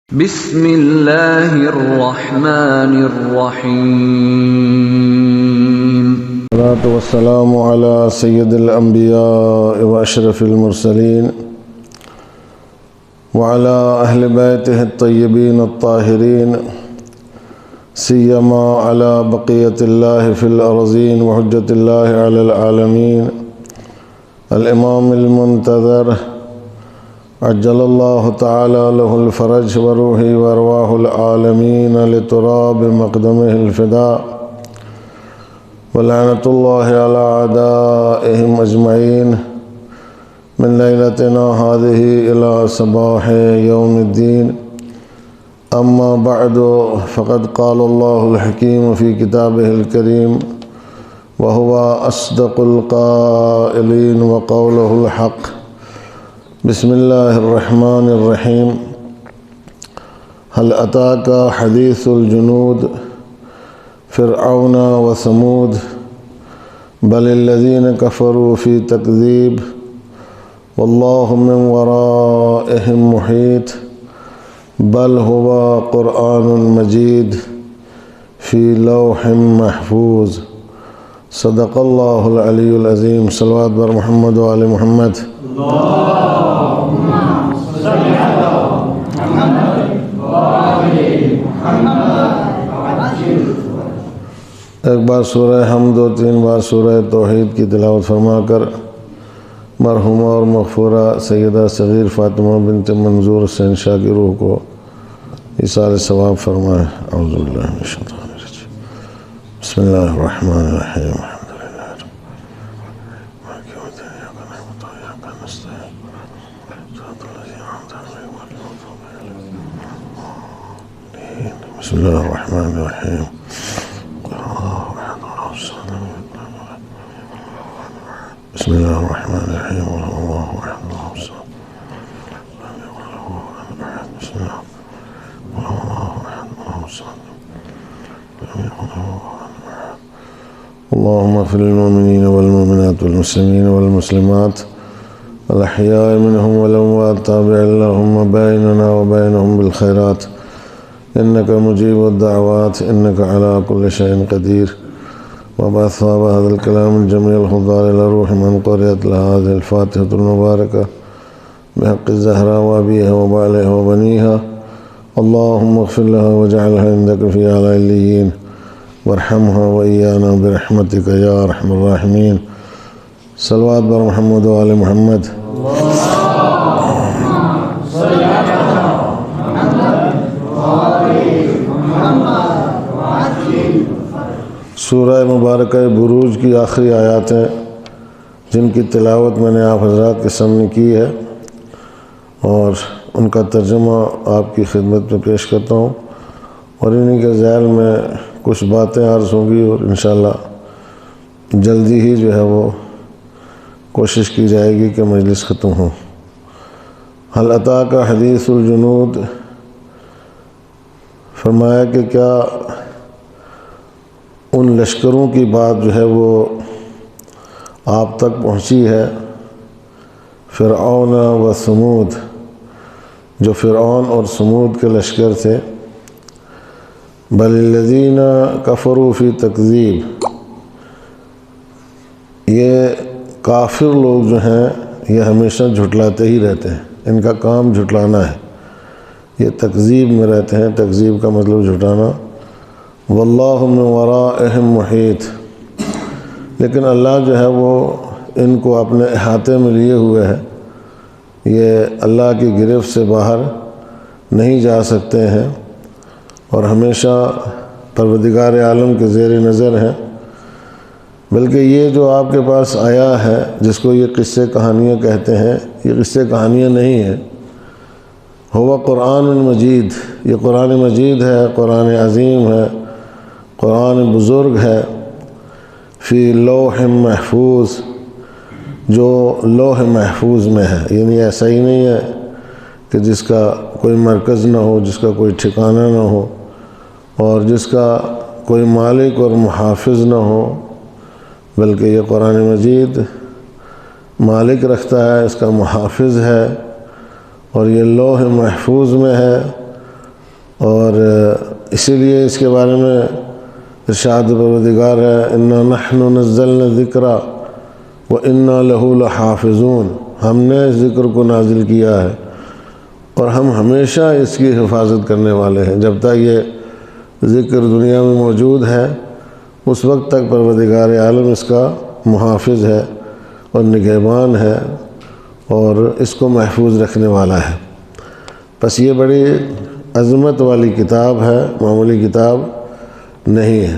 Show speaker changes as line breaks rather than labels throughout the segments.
بسم اللہ الرحمن الرحیم
والصلاة والسلام على سید الانبیاء واشرف المرسلین وعلى اہل بیتہ الطیبین الطاہرین سیما على بقیت اللہ فی الارضین وحجت اللہ علی العالمین الامام المنتظر عجل اللہ تعالی له الفرج وروحی وارواح العالمین لتراب مقدمہ الفداء ولعنۃ اللہ علی اعدائهم اجمعین من لیلتنا هذه الى صباح یوم الدین اما بعد فقد قال اللہ الحکیم فی کتابہ الکریم وهو اصدق القائلین وقولہ الحق بسم اللہ الرحمن الرحیم هل اتاک حدیث الجنود فرعون وثمود بل الذین کفروا فی تکذیب واللہ من ورائهم محیط بل هو قرآن مجید فی لوح محفوظ صدق اللہ العلی العظیم صلوات بر محمد و آل محمد ایک بار سورہ حمد و 3 بار سورہ توحید کی تلاوت فرما کر مرحومہ اور مغفورہ سیدہ صغیر فاطمہ بنت منظور حسین شاہ کی روح کو ایصال ثواب فرمائے۔ اعوذ باللہ من الشیطان الرجیم بسم اللہ الرحمن الرحیم بسم اللہ الرحمن الرحیم بسم اللہ الرحمن الرحیم اللہ احد اللهم اغفر للمؤمنين والمؤمنات والمسلمين والمسلمات الأحياء منهم والأموات تابع اللهم بيننا وبينهم بالخيرات إنك مجيب الدعوات إنك على كل شيء قدير وبعث ثواب هذا الكلام الجميل الخضار إلى روح من قرأت لها هذه الفاتحة المباركة بحق الزهراء وأبيها وبعلها وبنيها اللهم اغفر لها واجعلها عندك في أعلى عليين وارحمها وإيانا برحمتك يا أرحم الراحمين صلوات بر محمد وآل محمد سورہ مبارکہ بروج کی آخری آیاتیں جن کی تلاوت میں نے آپ حضرات کے سامنے کی ہے اور ان کا ترجمہ آپ کی خدمت میں پیش کرتا ہوں اور انہی کے ذیل میں کچھ باتیں عرض ہوں گی اور انشاءاللہ جلدی ہی جو ہے وہ کوشش کی جائے گی کہ مجلس ختم ہو۔ هل اتاک حدیث الجنود، فرمایا کہ کیا ان لشکروں کی بات جو ہے وہ آپ تک پہنچی ہے، فرعون و ثمود، جو فرعون اور ثمود کے لشکر تھے، بل الذین کفروا فی تکذیب، یہ کافر لوگ جو ہیں یہ ہمیشہ جھٹلاتے ہی رہتے ہیں، ان کا کام جھٹلانا ہے، یہ تکذیب میں رہتے ہیں۔ تکذیب کا مطلب جھٹانا۔ واللہ من ورائهم محیط، لیکن اللہ جو ہے وہ ان کو اپنے احاطے میں لیے ہوئے ہے، یہ اللہ کی گرفت سے باہر نہیں جا سکتے ہیں اور ہمیشہ پروردگار عالم کے زیر نظر ہیں۔ بلکہ یہ جو آپ کے پاس آیا ہے جس کو یہ قصے کہانیاں کہتے ہیں، یہ قصے کہانیاں نہیں ہیں، ہوا قرآن مجید، یہ قرآن مجید ہے، قرآن عظیم ہے، قرآن بزرگ ہے، فی لوح محفوظ، جو لوح محفوظ میں ہے، یعنی ایسا ہی نہیں ہے کہ جس کا کوئی مرکز نہ ہو، جس کا کوئی ٹھکانہ نہ ہو اور جس کا کوئی مالک اور محافظ نہ ہو، بلکہ یہ قرآن مجید مالک رکھتا ہے، اس کا محافظ ہے اور یہ لوح محفوظ میں ہے اور اسی لیے اس کے بارے میں ارشاد پروردگار ہے انا نحن نزلنا الذکر وانا لہ لحافظون، ہم نے اس ذکر کو نازل کیا ہے اور ہم ہمیشہ اس کی حفاظت کرنے والے ہیں۔ جب تک یہ ذکر دنیا میں موجود ہے اس وقت تک پروردگار عالم اس کا محافظ ہے اور نگہبان ہے اور اس کو محفوظ رکھنے والا ہے۔ بس یہ بڑی عظمت والی کتاب ہے، معمولی کتاب نہیں ہے۔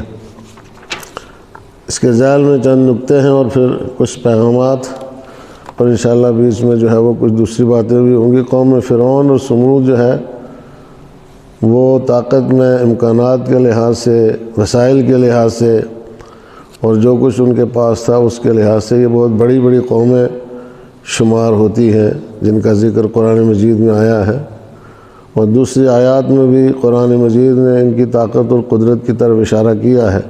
اس کے ذیل میں چند نکتے ہیں اور پھر کچھ پیغامات، اور انشاءاللہ بیچ میں جو ہے وہ کچھ دوسری باتیں بھی ہوں گی۔ قوم فرعون اور سمود جو ہے وہ طاقت میں، امکانات کے لحاظ سے، وسائل کے لحاظ سے اور جو کچھ ان کے پاس تھا اس کے لحاظ سے یہ بہت بڑی بڑی قومیں شمار ہوتی ہیں جن کا ذکر قرآن مجید میں آیا ہے، اور دوسری آیات میں بھی قرآن مجید نے ان کی طاقت اور قدرت کی طرف اشارہ کیا ہے۔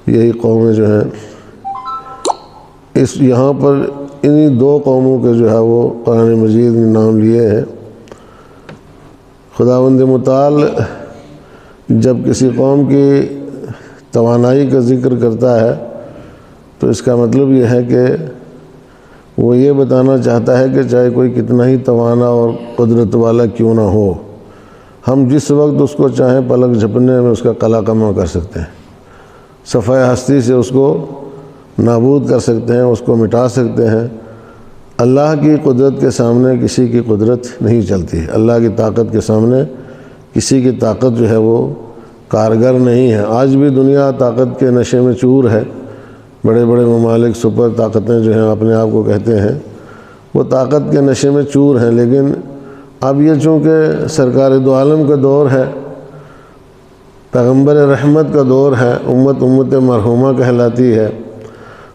یہی قومیں جو ہیں یہاں پر انہی دو قوموں کے جو ہے وہ قرآن مجید نے نام لیے ہیں۔ خداوند متعال جب کسی قوم کی توانائی کا ذکر کرتا ہے تو اس کا مطلب یہ ہے کہ وہ یہ بتانا چاہتا ہے کہ چاہے کوئی کتنا ہی توانا اور قدرت والا کیوں نہ ہو، ہم جس وقت اس کو چاہیں پلک جھپنے میں اس کا قلع کما کر سکتے ہیں، صفحہ ہستی سے اس کو نابود کر سکتے ہیں، اس کو مٹا سکتے ہیں۔ اللہ کی قدرت کے سامنے کسی کی قدرت نہیں چلتی، اللہ کی طاقت کے سامنے کسی کی طاقت جو ہے وہ کارگر نہیں ہے۔ آج بھی دنیا طاقت کے نشے میں چور ہے، بڑے بڑے ممالک سپر طاقتیں جو ہیں اپنے آپ کو کہتے ہیں، وہ طاقت کے نشے میں چور ہیں۔ لیکن اب یہ چونکہ سرکار دو عالم کا دور ہے، پیغمبر رحمت کا دور ہے، امت مرحومہ کہلاتی ہے،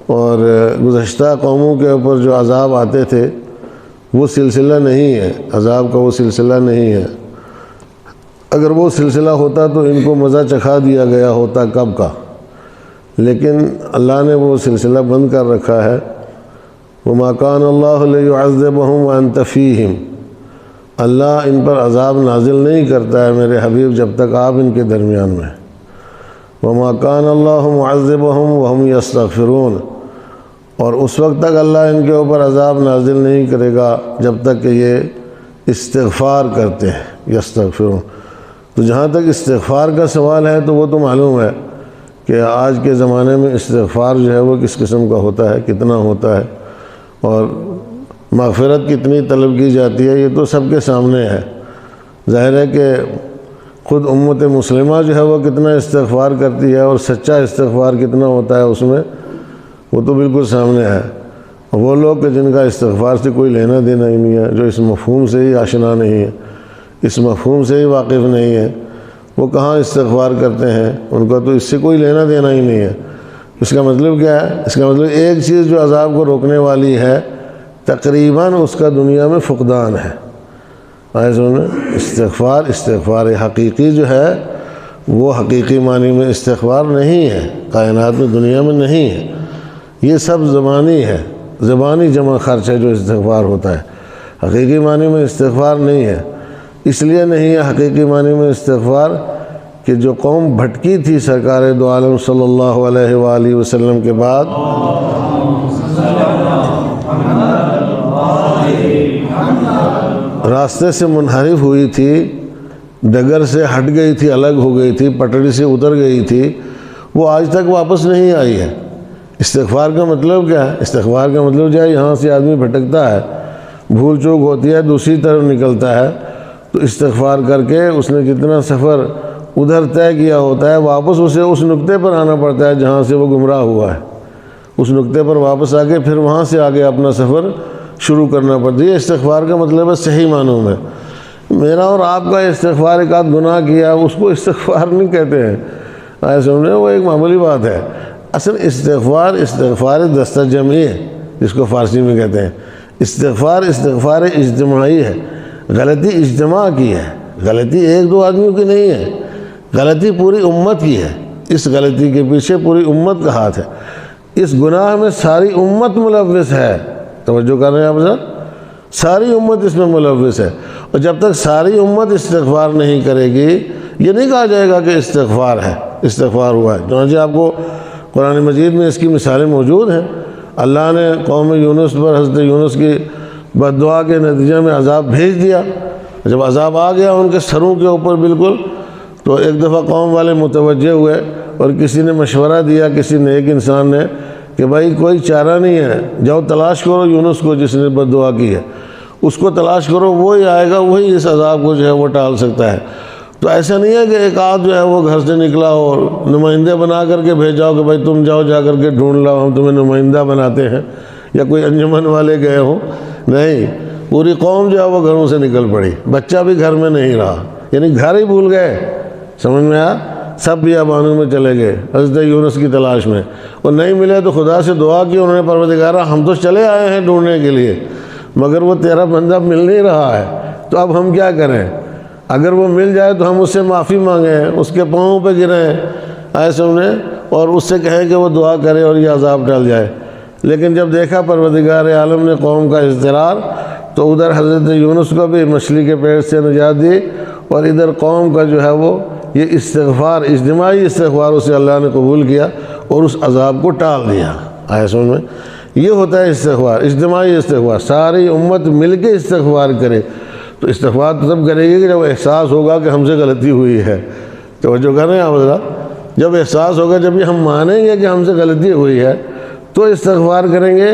اور گزشتہ قوموں کے اوپر جو عذاب آتے تھے وہ سلسلہ نہیں ہے، عذاب کا وہ سلسلہ نہیں ہے۔ اگر وہ سلسلہ ہوتا تو ان کو مزہ چکھا دیا گیا ہوتا کب کا، لیکن اللہ نے وہ سلسلہ بند کر رکھا ہے۔ وَمَا كَانَ اللَّهُ لِيُعَذِّبَهُمْ وَأَنْتَ فِيهِمْ، اللہ ان پر عذاب نازل نہیں کرتا ہے میرے حبیب جب تک آپ ان کے درمیان میں۔ وَمَا كَانَ اللَّهُ مُعَذِّبَهُمْ وَهُمْ يَسْتَغْفِرُونَ، اور اس وقت تک اللہ ان کے اوپر عذاب نازل نہیں کرے گا جب تک کہ یہ استغفار کرتے ہیں، یستغفرون۔ تو جہاں تک استغفار کا سوال ہے تو وہ تو معلوم ہے کہ آج کے زمانے میں استغفار جو ہے وہ کس قسم کا ہوتا ہے، کتنا ہوتا ہے، اور مغفرت کتنی طلب کی جاتی ہے، یہ تو سب کے سامنے ہے۔ ظاہر ہے کہ خود امت مسلمہ جو ہے وہ کتنا استغفار کرتی ہے اور سچا استغفار کتنا ہوتا ہے اس میں، وہ تو بالکل سامنے ہے۔ وہ لوگ کہ جن کا استغفار سے کوئی لینا دینا ہی نہیں ہے، جو اس مفہوم سے ہی آشنا نہیں ہے، اس مفہوم سے ہی واقف نہیں ہے، وہ کہاں استغفار کرتے ہیں، ان کا تو اس سے کوئی لینا دینا ہی نہیں ہے۔ اس کا مطلب کیا ہے؟ اس کا مطلب ایک چیز جو عذاب کو روکنے والی ہے تقریباً اس کا دنیا میں فقدان ہے۔ استغفار حقیقی جو ہے وہ حقیقی معنی میں استغفار نہیں ہے، کائنات میں دنیا میں نہیں ہے، یہ سب زبانی ہے، زبانی جمع خرچ ہے جو استغفار ہوتا ہے، حقیقی معنی میں استغفار نہیں ہے۔ اس لیے نہیں ہے حقیقی معنی میں استغفار کہ جو قوم بھٹکی تھی سرکار دو عالم صلی اللہ علیہ وآلہ وسلم کے بعد، راستے سے منحرف ہوئی تھی، ڈگر سے ہٹ گئی تھی، الگ ہو گئی تھی، پٹڑی سے اتر گئی تھی، وہ آج تک واپس نہیں آئی ہے۔ استغفار کا مطلب کیا ہے؟ استغفار کا مطلب جو ہے یہاں سے آدمی بھٹکتا ہے، بھول چوک ہوتی ہے، دوسری طرف نکلتا ہے، تو استغفار کر کے اس نے جتنا سفر ادھر طے کیا ہوتا ہے واپس اسے اس نقطے پر آنا پڑتا ہے جہاں سے وہ گمراہ ہوا ہے، اس نقطے پر واپس آ کے پھر وہاں سے آگے اپنا سفر شروع کرنا پڑتا ہے۔ یہ استغفار کا مطلب ہے صحیح معنوں میں۔ میرا اور آپ کا استغفار ایک آدھ گناہ کیا اس کو استغفار نہیں کہتے ہیں، آئے سمجھے، وہ ایک معمولی بات ہے۔ اصل استغفار دستہ جمعی ہے جس کو فارسی میں کہتے ہیں۔ استغفار اجتماعی ہے، غلطی اجتماع کی ہے، غلطی ایک دو آدمیوں کی نہیں ہے، غلطی پوری امت کی ہے۔ اس غلطی کے پیچھے پوری امت کا ہاتھ ہے، اس گناہ میں ساری امت ملوث ہے۔ توجہ کر رہے ہیں آپ سر؟ ساری امت اس میں ملوث ہے، اور جب تک ساری امت استغفار نہیں کرے گی یہ نہیں کہا جائے گا کہ استغفار ہے، استغفار ہوا ہے۔ چنانچہ آپ کو قرآن مجید میں اس کی مثالیں موجود ہیں۔ اللہ نے قوم یونس پر حضرت یونس کی بد دعا کے نتیجے میں عذاب بھیج دیا۔ جب عذاب آ گیا ان کے سروں کے اوپر بالکل، تو ایک دفعہ قوم والے متوجہ ہوئے اور کسی نے مشورہ دیا، کسی نیک انسان نے، کہ بھائی کوئی چارہ نہیں ہے، جاؤ تلاش کرو یونس کو جس نے بد دعا کی ہے، اس کو تلاش کرو، وہی آئے گا، وہی اس عذاب کو جو ہے وہ ٹال سکتا ہے۔ تو ایسا نہیں ہے کہ ایک آدھ جو ہے وہ گھر سے نکلا اور نمائندے بنا کر کے بھیجاؤ کہ بھائی تم جاؤ جا کر کے ڈھونڈ لاؤ، ہم تمہیں نمائندہ بناتے ہیں، یا کوئی انجمن والے گئے ہوں، نہیں، پوری قوم جو ہے وہ گھروں سے نکل پڑی، بچہ بھی گھر میں نہیں رہا، یعنی گھر ہی بھول گئے، سمجھ میں آیا؟ سب بیابانوں میں چلے گئے حضرت یونس کی تلاش میں، اور نہیں ملے تو خدا سے دعا کی انہوں نے، پروردگارا ہم تو چلے آئے ہیں ڈھونڈنے کے لیے مگر وہ تیرا بندہ مل نہیں رہا ہے، تو اب ہم کیا کریں؟ اگر وہ مل جائے تو ہم اس سے معافی مانگیں، اس کے پاؤں پہ گریں، ایسے انہیں، اور اس سے کہیں کہ وہ دعا کرے اور یہ عذاب ٹل جائے۔ لیکن جب دیکھا پروردگار عالم نے قوم کا اضطرار، تو ادھر حضرت یونس کو بھی مچھلی کے پیٹ سے نجات دی، اور ادھر قوم کا جو ہے وہ یہ استغفار، اجتماعی استغفار اسے اللہ نے قبول کیا اور اس عذاب کو ٹال دیا۔ آیا سمجھ میں؟ یہ ہوتا ہے استغفار، اجتماعی استغفار، ساری امت مل کے استغفار کرے۔ تو استغفار تو تب کرے گی کہ جب احساس ہوگا کہ ہم سے غلطی ہوئی ہے، توجہ کریں آپ حضرات، جب احساس ہوگا، جب یہ ہم مانیں گے کہ ہم سے غلطی ہوئی ہے تو استغفار کریں گے،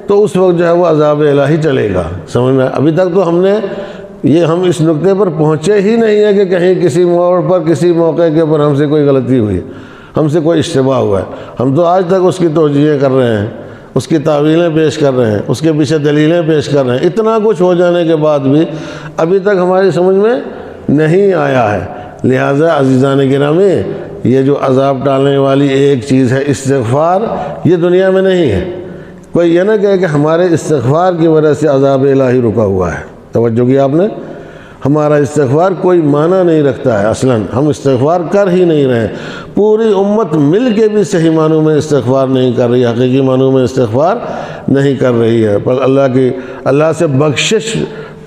تو اس وقت جو ہے وہ عذاب الہی چلے گا، سمجھ میں؟ ابھی تک تو ہم اس نقطے پر پہنچے ہی نہیں ہے کہ کہیں کسی موڑ پر کسی موقع کے اوپر ہم سے کوئی غلطی ہوئی، ہم سے کوئی اشتباہ ہوا ہے۔ ہم تو آج تک اس کی توجیہیں کر رہے ہیں، اس کی تعویلیں پیش کر رہے ہیں، اس کے پیچھے دلیلیں پیش کر رہے ہیں، اتنا کچھ ہو جانے کے بعد بھی ابھی تک ہماری سمجھ میں نہیں آیا ہے۔ لہٰذا عزیزان گرامی، یہ جو عذاب ٹالنے والی ایک چیز ہے استغفار، یہ دنیا میں نہیں ہے۔ کوئی یہ نہ کہے کہ ہمارے استغفار کی وجہ سے عذاب الہی رکا ہوا ہے، توجہ کی آپ نے؟ ہمارا استغفار کوئی معنی نہیں رکھتا ہے، اصلاً ہم استغفار کر ہی نہیں رہے، پوری امت مل کے بھی صحیح معنوں میں استغفار نہیں کر رہی، حقیقی معنوں میں استغفار نہیں کر رہی ہے، پر اللہ سے بخشش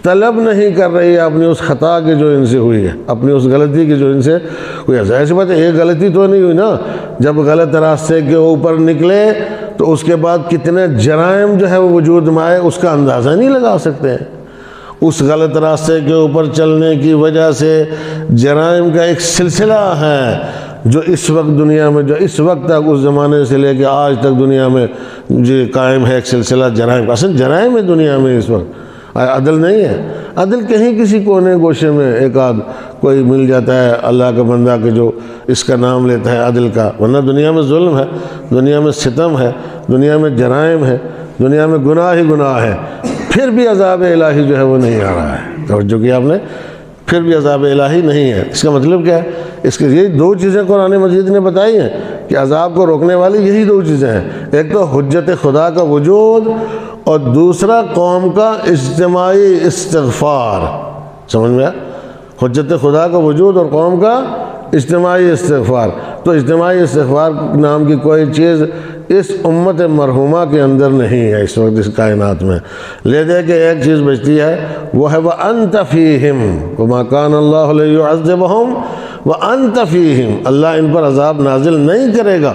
طلب نہیں کر رہی ہے اپنی اس خطا کی جو ان سے ہوئی ہے، اپنی اس غلطی کی جو ان سے ہوئی ہے۔ ظاہر سی بات ہے ایک غلطی تو نہیں ہوئی نا، جب غلط راستے کے اوپر نکلے تو اس کے بعد کتنے جرائم جو ہے وہ وجود میں آئے، اس کا اندازہ نہیں لگا سکتے ہیں۔ اس غلط راستے کے اوپر چلنے کی وجہ سے جرائم کا ایک سلسلہ ہے جو اس وقت دنیا میں، جو اس وقت تک، اس زمانے سے لے کے آج تک دنیا میں جو قائم ہے ایک سلسلہ جرائم کا، اصل جرائم ہے دنیا میں اس وقت، عدل نہیں ہے۔ عدل کہیں کسی کونے گوشے میں ایک آدھ کوئی مل جاتا ہے اللہ کا بندہ کہ جو اس کا نام لیتا ہے عدل کا، ورنہ دنیا میں ظلم ہے، دنیا میں ستم ہے، دنیا میں جرائم ہے، دنیا میں گناہ ہی گناہ ہے، پھر بھی عذاب الہی جو ہے وہ نہیں آ رہا ہے۔ توجہ کی آپ نے؟ پھر بھی عذاب الہی نہیں ہے۔ اس کا مطلب کیا ہے؟ اس کے یہی دو چیزیں قرآن مجید نے بتائی ہیں کہ عذاب کو روکنے والی یہی دو چیزیں ہیں، ایک تو حجت خدا کا وجود، اور دوسرا قوم کا اجتماعی استغفار۔ سمجھ میں آیا؟ حجت خدا کا وجود اور قوم کا اجتماعی استغفار۔ تو اجتماعی استغفار نام کی کوئی چیز اس امت مرحومہ کے اندر نہیں ہے اس وقت اس کائنات میں، لے دے کہ ایک چیز بچتی ہے، وہ ہے وَأَنْتَ فِيهِمْ وَمَا كَانَ اللَّهُ لِيُعَذِّبَهُمْ وَأَنْتَ فِيهِمْ، اللہ ان پر عذاب نازل نہیں کرے گا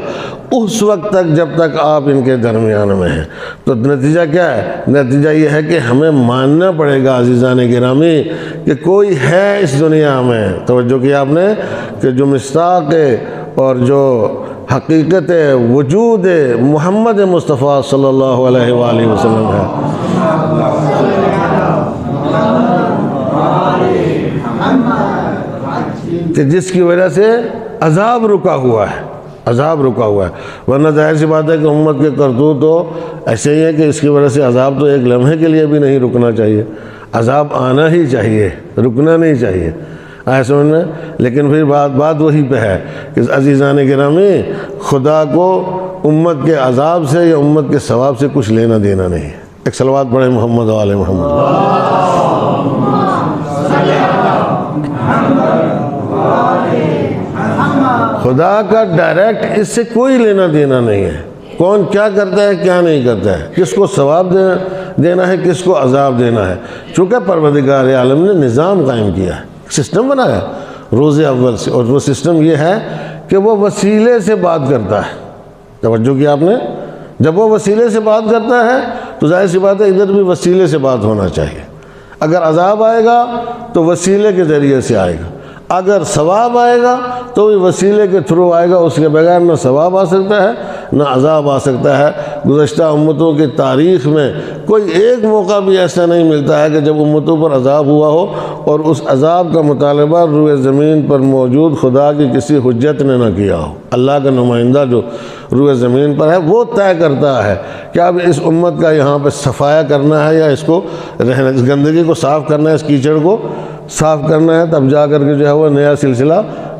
اس وقت تک جب تک آپ ان کے درمیان میں ہیں۔ تو نتیجہ کیا ہے؟ نتیجہ یہ ہے کہ ہمیں ماننا پڑے گا عزیزان گرامی کہ کوئی ہے اس دنیا میں، توجہ کی آپ نے، کہ جو مصداق اور جو حقیقت وجود محمد مصطفیٰ صلی اللہ علیہ وآلہ وسلم ہے۔ کہ جس کی وجہ سے عذاب رکا ہوا ہے، عذاب رکا ہوا ہے، ورنہ ظاہر سی بات ہے کہ امت کے کرتوت تو ایسے ہی ہے کہ اس کی وجہ سے عذاب تو ایک لمحے کے لیے بھی نہیں رکنا چاہیے، عذاب آنا ہی چاہیے، رکنا نہیں چاہیے، آئے سمجھ میں؟ لیکن پھر بات وہی پہ ہے کہ عزیزان گرامی، خدا کو امت کے عذاب سے یا امت کے ثواب سے کچھ لینا دینا نہیں ہے۔ ایک صلوات پڑھیں محمد و آل محمد۔ خدا کا ڈائریکٹ اس سے کوئی لینا دینا نہیں ہے، کون کیا کرتا ہے کیا نہیں کرتا ہے، کس کو ثواب دینا دینا ہے، کس کو عذاب دینا ہے. چونکہ پروردگار عالم نے نظام قائم کیا ہے، سسٹم بنایا روز اول سے، اور وہ سسٹم یہ ہے کہ وہ وسیلے سے بات کرتا ہے. توجہ کیا آپ نے؟ جب وہ وسیلے سے بات کرتا ہے تو ظاہر سی بات ہے ادھر بھی وسیلے سے بات ہونا چاہیے. اگر عذاب آئے گا تو وسیلے کے ذریعے سے آئے گا، اگر ثواب آئے گا تو بھی وسیلے کے تھرو آئے گا. اس کے بغیر نہ ثواب آ سکتا ہے نہ عذاب آ سکتا ہے. گزشتہ امتوں کی تاریخ میں کوئی ایک موقع بھی ایسا نہیں ملتا ہے کہ جب امتوں پر عذاب ہوا ہو اور اس عذاب کا مطالبہ روئے زمین پر موجود خدا کی کسی حجت نے نہ کیا ہو. اللہ کا نمائندہ جو روئے زمین پر ہے وہ طے کرتا ہے کہ اب اس امت کا یہاں پہ صفایا کرنا ہے یا اس کو رہنا، اس گندگی کو صاف کرنا ہے، اس کیچڑ کو صاف کرنا ہے، تب جا کر کے جو ہے وہ نیا سلسلہ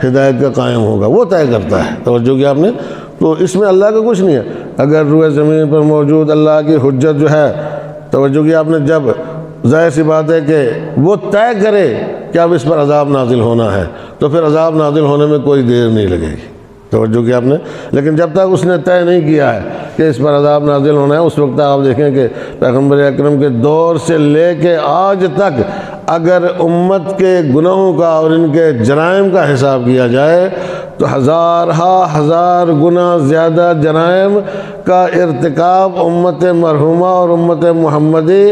ہدایت کا قائم ہوگا. وہ طے کرتا ہے. توجہ کیا آپ نے؟ تو اس میں اللہ کا کچھ نہیں ہے. اگر روئے زمین پر موجود اللہ کی حجت جو ہے، توجہ کیا آپ نے، جب ظاہر سی بات ہے کہ وہ طے کرے کہ اب اس پر عذاب نازل ہونا ہے تو پھر عذاب نازل ہونے میں کوئی دیر نہیں لگے گی. توجہ کیا آپ نے؟ لیکن جب تک اس نے طے نہیں کیا ہے کہ اس پر عذاب نازل ہونا ہے، اس وقت آپ دیکھیں کہ پیغمبر اکرم کے دور سے لے کے آج تک اگر امت کے گناہوں کا اور ان کے جرائم کا حساب کیا جائے تو ہزار گنا زیادہ جرائم کا ارتکاب امت مرحومہ اور امت محمدی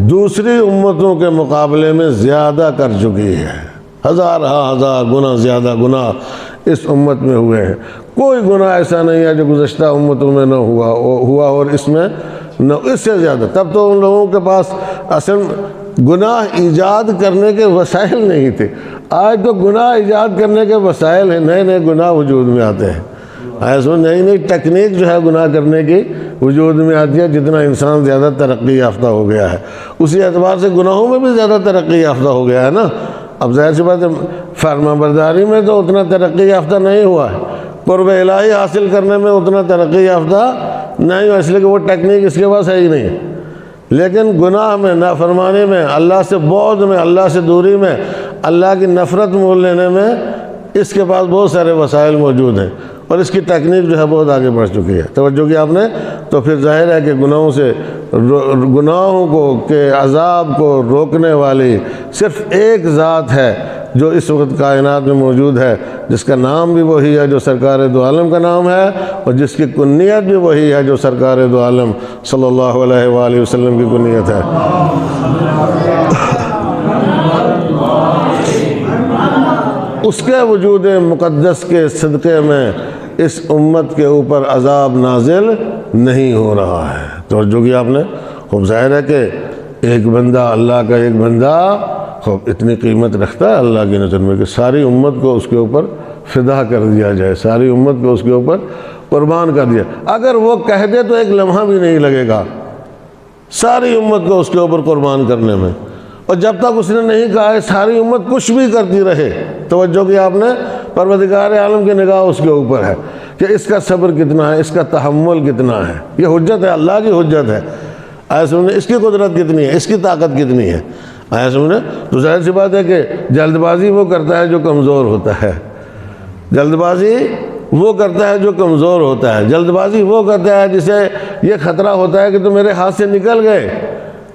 دوسری امتوں کے مقابلے میں زیادہ کر چکی ہے. ہزار گنا زیادہ گناہ اس امت میں ہوئے ہیں. کوئی گناہ ایسا نہیں ہے جو گزشتہ امتوں میں نہ ہوا اور اس میں نہ اس سے زیادہ. تب تو ان لوگوں کے پاس اصل گناہ ایجاد کرنے کے وسائل نہیں تھے. آج تو گناہ ایجاد کرنے کے وسائل ہیں، نئے نئے گناہ وجود میں آتے ہیں. ایسے نئی نئی ٹیکنیک جو ہے گناہ کرنے کی وجود میں آتی ہے. جتنا انسان زیادہ ترقی یافتہ ہو گیا ہے اسی اعتبار سے گناہوں میں بھی زیادہ ترقی یافتہ ہو گیا ہے نا. اب ظاہر سی بات ہے فرما برداری میں تو اتنا ترقی یافتہ نہیں ہوا ہے، قرب الہی حاصل کرنے میں اتنا ترقی یافتہ نہیں ہوا، اس لیے کہ وہ ٹیکنیک اس کے پاس ہے ہی نہیں ہے. لیکن گناہ میں، نافرمانی میں، اللہ سے بعد میں، اللہ سے دوری میں، اللہ کی نفرت مول لینے میں اس کے پاس بہت سارے وسائل موجود ہیں اور اس کی ٹیکنیک جو ہے بہت آگے بڑھ چکی ہے. توجہ کیا آپ نے؟ تو پھر ظاہر ہے کہ گناہوں کو کے عذاب کو روکنے والی صرف ایک ذات ہے جو اس وقت کائنات میں موجود ہے، جس کا نام بھی وہی ہے جو سرکار دو عالم کا نام ہے اور جس کی کنیت بھی وہی ہے جو سرکار دو عالم صلی اللہ علیہ وآلہ وسلم کی کنیت ہے. اس کے وجود مقدس کے صدقے میں اس امت کے اوپر عذاب نازل نہیں ہو رہا ہے. توجہ کی آپ نے؟ خوب ظاہر ہے کہ ایک بندہ، اللہ کا ایک بندہ خوب اتنی قیمت رکھتا ہے اللہ کی نظر میں کہ ساری امت کو اس کے اوپر فدا کر دیا جائے، ساری امت کو اس کے اوپر قربان کر دیا. اگر وہ کہہ دے تو ایک لمحہ بھی نہیں لگے گا ساری امت کو اس کے اوپر قربان کرنے میں، اور جب تک اس نے نہیں کہا ہے ساری امت کچھ بھی کرتی رہے. توجہ کی آپ نے؟ پروردگار عالم کی نگاہ اس کے اوپر ہے کہ اس کا صبر کتنا ہے، اس کا تحمل کتنا ہے. یہ حجت ہے، اللہ کی حجت ہے. آیا سمجھے؟ اس کی قدرت کتنی ہے، اس کی طاقت کتنی ہے. آیا سمجھے؟ تو ظاہر سی بات ہے کہ جلد بازی وہ کرتا ہے جو کمزور ہوتا ہے، جلد بازی وہ کرتا ہے جو کمزور ہوتا ہے، جلد بازی وہ کرتا ہے جسے یہ خطرہ ہوتا ہے کہ تو میرے ہاتھ سے نکل گئے،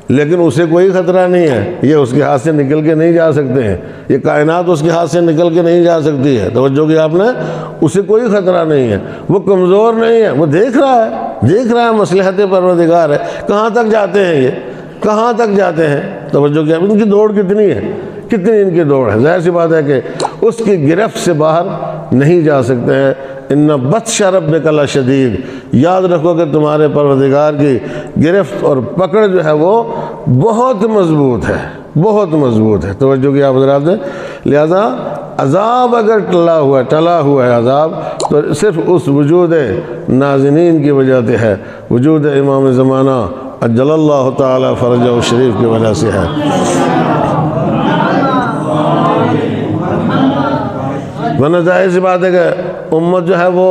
لیکن اسے کوئی خطرہ نہیں ہے. یہ اس کے ہاتھ سے نکل کے نہیں جا سکتے ہیں، یہ کائنات اس کے ہاتھ سے نکل کے نہیں جا سکتی ہے. توجہ کی آپ نے؟ اسے کوئی خطرہ نہیں ہے، وہ کمزور نہیں ہے، وہ دیکھ رہا ہے مصلحت پروردگار ہے. کہاں تک جاتے ہیں یہ، کہاں تک جاتے ہیں؟ توجہ کی ان کی دوڑ کتنی ہے، کتنی ان کی دوڑ ہے. ظاہر سی بات ہے کہ اس کی گرفت سے باہر نہیں جا سکتے ہیں. ان بطش ربک لشدید، یاد رکھو کہ تمہارے پروردگار کی گرفت اور پکڑ جو ہے وہ بہت مضبوط ہے، بہت مضبوط ہے. توجہ کی آپ حضرات نے؟ لہذا عذاب اگر ٹلا ہوا ہے عذاب تو صرف اس وجود نازنین کی وجہ سے ہے، وجود امام زمانہ اجل اللہ تعالی فرجہ الشریف کی وجہ سے ہے. ورنہ ظاہر سی بات ہے کہ امت جو ہے وہ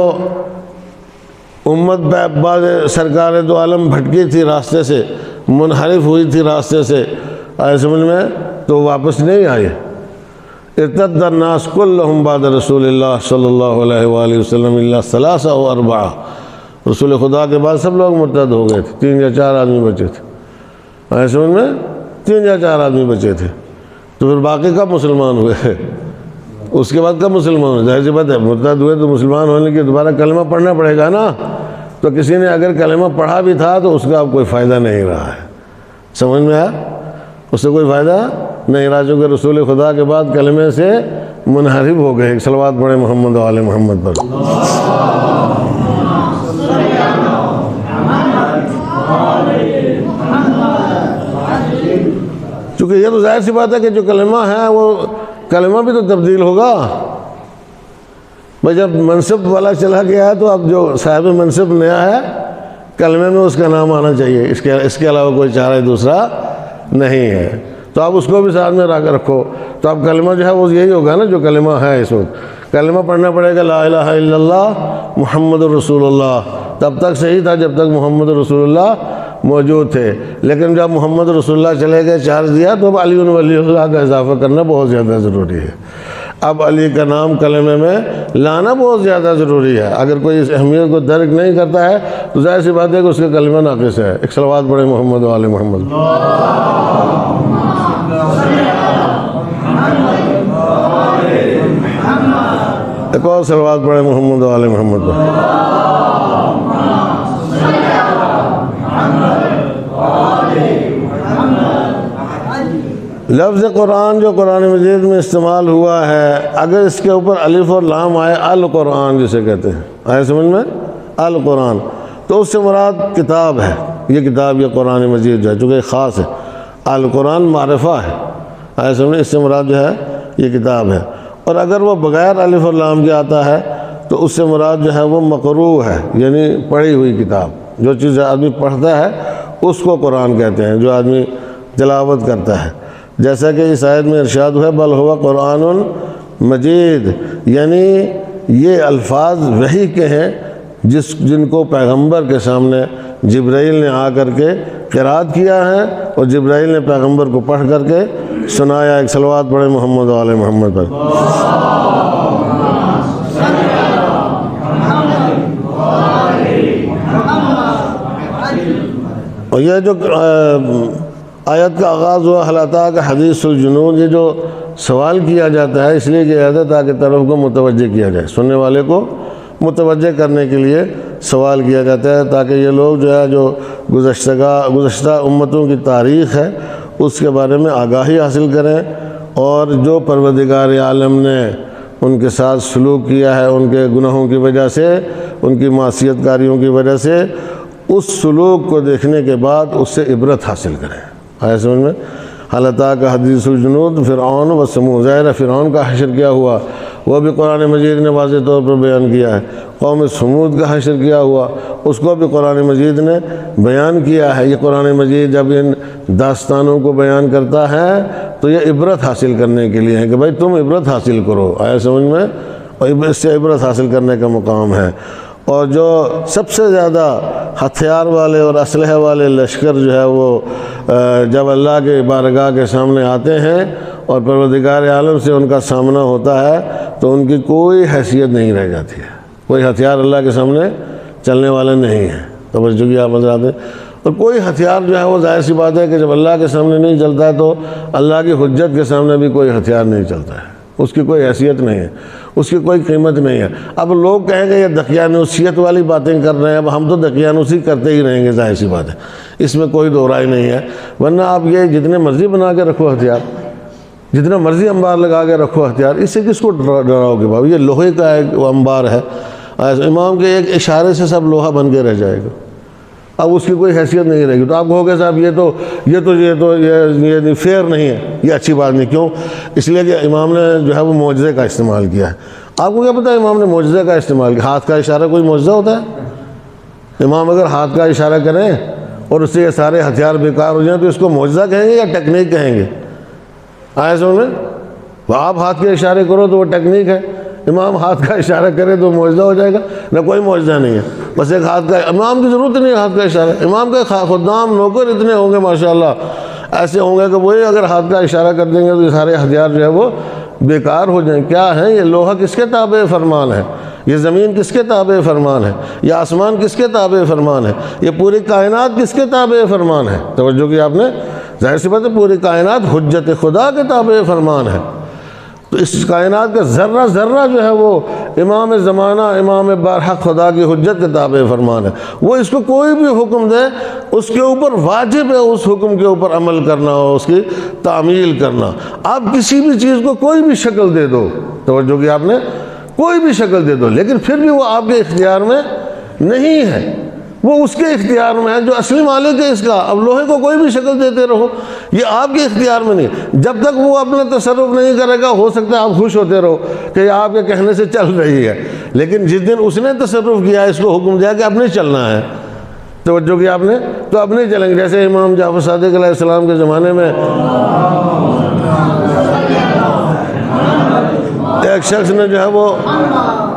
امت بعد سرکار دو عالم بھٹکی تھی راستے سے، منحرف ہوئی تھی راستے سے، آئے سمجھ میں، تو واپس نہیں آئے. ارتد الناس کلہم بعد رسول اللہ صلی اللہ علیہ وآلہ وسلم الا ثلاثہ و اربعہ. رسول خدا کے بعد سب لوگ مرتد ہو گئے تھے، 3 یا 4 آدمی بچے تھے. سمجھ میں 3 یا 4 آدمی بچے تھے، تو پھر باقی کب مسلمان ہوئے؟ اس کے بعد کب مسلمان ہوئے؟ ظاہر سی بات ہے مرتد ہوئے تو مسلمان ہونے کے دوبارہ کلمہ پڑھنا پڑے گا نا، تو کسی نے اگر کلمہ پڑھا بھی تھا تو اس کا اب کوئی فائدہ نہیں رہا ہے، سمجھ میں آیا؟ اس سے کوئی فائدہ نہیں رہا، چونکہ رسول خدا کے بعد کلمے سے منحرف ہو گئے۔ ایک صلوات پڑھیں محمد و آل محمد پر۔ چونکہ یہ تو ظاہر سی بات ہے کہ جو کلمہ ہے وہ کلمہ بھی تو تبدیل ہوگا بھائی، جب منصب والا چلا گیا ہے تو اب جو صاحب منصب نیا ہے کلمے میں اس کا نام آنا چاہیے، اس کے علاوہ کوئی چارہ دوسرا نہیں ہے، تو آپ اس کو بھی ساتھ میں رکھو، تو اب کلمہ جو ہے وہ یہی ہوگا نا جو کلمہ ہے اس وقت۔ کلمہ پڑھنا پڑے گا لا الہ الا اللہ محمد رسول اللہ، تب تک صحیح تھا جب تک محمد رسول اللہ موجود تھے، لیکن جب محمد رسول اللہ چلے گئے چارج دیا تو اب علی ولی اللہ کا اضافہ کرنا بہت زیادہ ضروری ہے۔ اب علی کا نام کلمے میں لانا بہت زیادہ ضروری ہے، اگر کوئی اس اہمیت کو درک نہیں کرتا ہے تو ظاہر سی بات ہے کہ اس کا کلمہ ناقص ہے۔ ایک صلوات پڑھیں محمد و آل محمد۔ ایک اور صلوات پڑھیں محمد و آل محمد پر۔ لفظ قرآن جو قرآن مجید میں استعمال ہوا ہے، اگر اس کے اوپر الف اور لام آئے، القرآن جسے کہتے ہیں، آئے سمجھ میں؟ القرآن، تو اس سے مراد کتاب ہے، یہ کتاب، یہ قرآن مجید جو ہے چونکہ خاص ہے، القرآن معرفہ ہے، آئے سمجھ میں؟ اس سے مراد جو ہے یہ کتاب ہے۔ اور اگر وہ بغیر الف اور لام کے آتا ہے تو اس سے مراد جو ہے وہ مقروء ہے، یعنی پڑھی ہوئی کتاب، جو چیز آدمی پڑھتا ہے اس کو قرآن کہتے ہیں، جو آدمی تلاوت کرتا ہے، جیسا کہ اس آیت میں ارشاد ہوا بل ہوا قرآن مجید، یعنی یہ الفاظ وحی کے ہیں جن کو پیغمبر کے سامنے جبرائیل نے آ کر کے قرات کیا ہے اور جبرائیل نے پیغمبر کو پڑھ کر کے سنایا۔ ایک صلوات پڑھیں محمد و آل محمد پر۔ اور یہ جو آیت کا آغاز ہوا حل اتاک حدیث الجنون، یہ جو سوال کیا جاتا ہے اس لیے کیا جاتا ہے تاکہ طرف کو متوجہ کیا جائے، سننے والے کو متوجہ کرنے کے لیے سوال کیا جاتا ہے، تاکہ یہ لوگ جو ہے جو گزشتہ امتوں کی تاریخ ہے اس کے بارے میں آگاہی حاصل کریں، اور جو پروردگار عالم نے ان کے ساتھ سلوک کیا ہے ان کے گناہوں کی وجہ سے، ان کی معصیت کاریوں کی وجہ سے، اس سلوک کو دیکھنے کے بعد اس سے عبرت حاصل کریں۔ آیا سمجھ میں؟ حل اتاک حدیث الجنود فرعون و ثمود، ظاہر فرعون کا حشر کیا ہوا وہ بھی قرآن مجید نے واضح طور پر بیان کیا ہے، قوم ثمود کا حشر کیا ہوا اس کو بھی قرآن مجید نے بیان کیا ہے۔ یہ قرآن مجید جب ان داستانوں کو بیان کرتا ہے تو یہ عبرت حاصل کرنے کے لیے ہے کہ بھائی تم عبرت حاصل کرو، آیا سمجھ میں؟ اور اس سے عبرت حاصل کرنے کا مقام ہے۔ اور جو سب سے زیادہ ہتھیار والے اور اسلحے والے لشکر جو ہے وہ جب اللہ کے بارگاہ کے سامنے آتے ہیں اور پروردگار عالم سے ان کا سامنا ہوتا ہے تو ان کی کوئی حیثیت نہیں رہ جاتی ہے، کوئی ہتھیار اللہ کے سامنے چلنے والے نہیں ہیں۔ توجہ کی آپ حضرات ہیں؟ اور کوئی ہتھیار جو ہے وہ ظاہر سی بات ہے کہ جب اللہ کے سامنے نہیں چلتا ہے تو اللہ کی حجت کے سامنے بھی کوئی ہتھیار نہیں چلتا ہے، اس کی کوئی حیثیت نہیں ہے، اس کی کوئی قیمت نہیں ہے۔ اب لوگ کہیں گے یہ دقیانوسیت والی باتیں کر رہے ہیں، اب ہم تو دقیانوسی کرتے ہی رہیں گے، ظاہر سی بات ہے، اس میں کوئی دو رائے نہیں ہے۔ ورنہ آپ یہ جتنے مرضی بنا کے رکھو ہتھیار، جتنا مرضی انبار لگا کے رکھو ہتھیار، اس سے کس کو ڈراؤ گے بابا؟ یہ لوہے کا ایک انبار ہے، امام کے ایک اشارے سے سب لوہا بن کے رہ جائے گا، اب اس کی کوئی حیثیت نہیں رہے گی۔ تو آپ کہو گے صاحب یہ فیئر نہیں ہے، یہ اچھی بات نہیں، کیوں؟ اس لیے کہ امام نے جو ہے وہ معجزے کا استعمال کیا ہے۔ آپ کو کیا پتہ ہے امام نے معجزے کا استعمال کیا؟ ہاتھ کا اشارہ کوئی معجزہ ہوتا ہے؟ امام اگر ہاتھ کا اشارہ کریں اور اس سے یہ سارے ہتھیار بیکار ہو جائیں تو اس کو معجزہ کہیں گے یا ٹیکنیک کہیں گے؟ آئے سمجھ میں؟ آپ ہاتھ کے اشارے کرو تو وہ ٹیکنیک ہے، امام ہاتھ کا اشارہ کرے تو معجزہ ہو جائے گا؟ نہ، کوئی معجزہ نہیں ہے، بس ایک ہاتھ کا، امام کی ضرورت نہیں ہے ہاتھ کا اشارہ، امام کے خدام نوکر اتنے ہوں گے ماشاءاللہ، ایسے ہوں گے کہ وہی اگر ہاتھ کا اشارہ کر دیں گے تو یہ سارے ہتھیار جو ہے وہ بیکار ہو جائیں۔ کیا ہے یہ لوہا؟ کس کے تابع فرمان ہے؟ یہ زمین کس کے تابع فرمان ہے؟ یہ آسمان کس کے تابع فرمان ہے؟ یہ پوری کائنات کس کے تابع فرمان ہے؟ توجہ کی آپ نے؟ ظاہر سی بات ہے پوری کائنات حجت خدا کے تابع فرمان ہے. تو اس کائنات کا ذرہ ذرہ جو ہے وہ امام زمانہ امام برحق خدا کی حجت کے تابع فرمان ہے. وہ اس کو کوئی بھی حکم دے اس کے اوپر واجب ہے اس حکم کے اوپر عمل کرنا اور اس کی تعمیل کرنا. آپ کسی بھی چیز کو کوئی بھی شکل دے دو، توجہ کی آپ نے، کوئی بھی شکل دے دو، لیکن پھر بھی وہ آپ کے اختیار میں نہیں ہے، وہ اس کے اختیار میں ہے جو اصلی مالک ہے اس کا. اب لوہے کو کوئی بھی شکل دیتے رہو، یہ آپ کے اختیار میں نہیں. جب تک وہ اپنا تصرف نہیں کرے گا ہو سکتا ہے آپ خوش ہوتے رہو کہ یہ آپ کے کہنے سے چل رہی ہے، لیکن جس دن اس نے تصرف کیا اس کو حکم دیا کہ اب نہیں چلنا ہے، توجہ کی آپ نے، تو اب نہیں چلیں گے. جیسے امام جعفر صادق علیہ السلام کے زمانے میں ایک شخص نے جو ہے وہ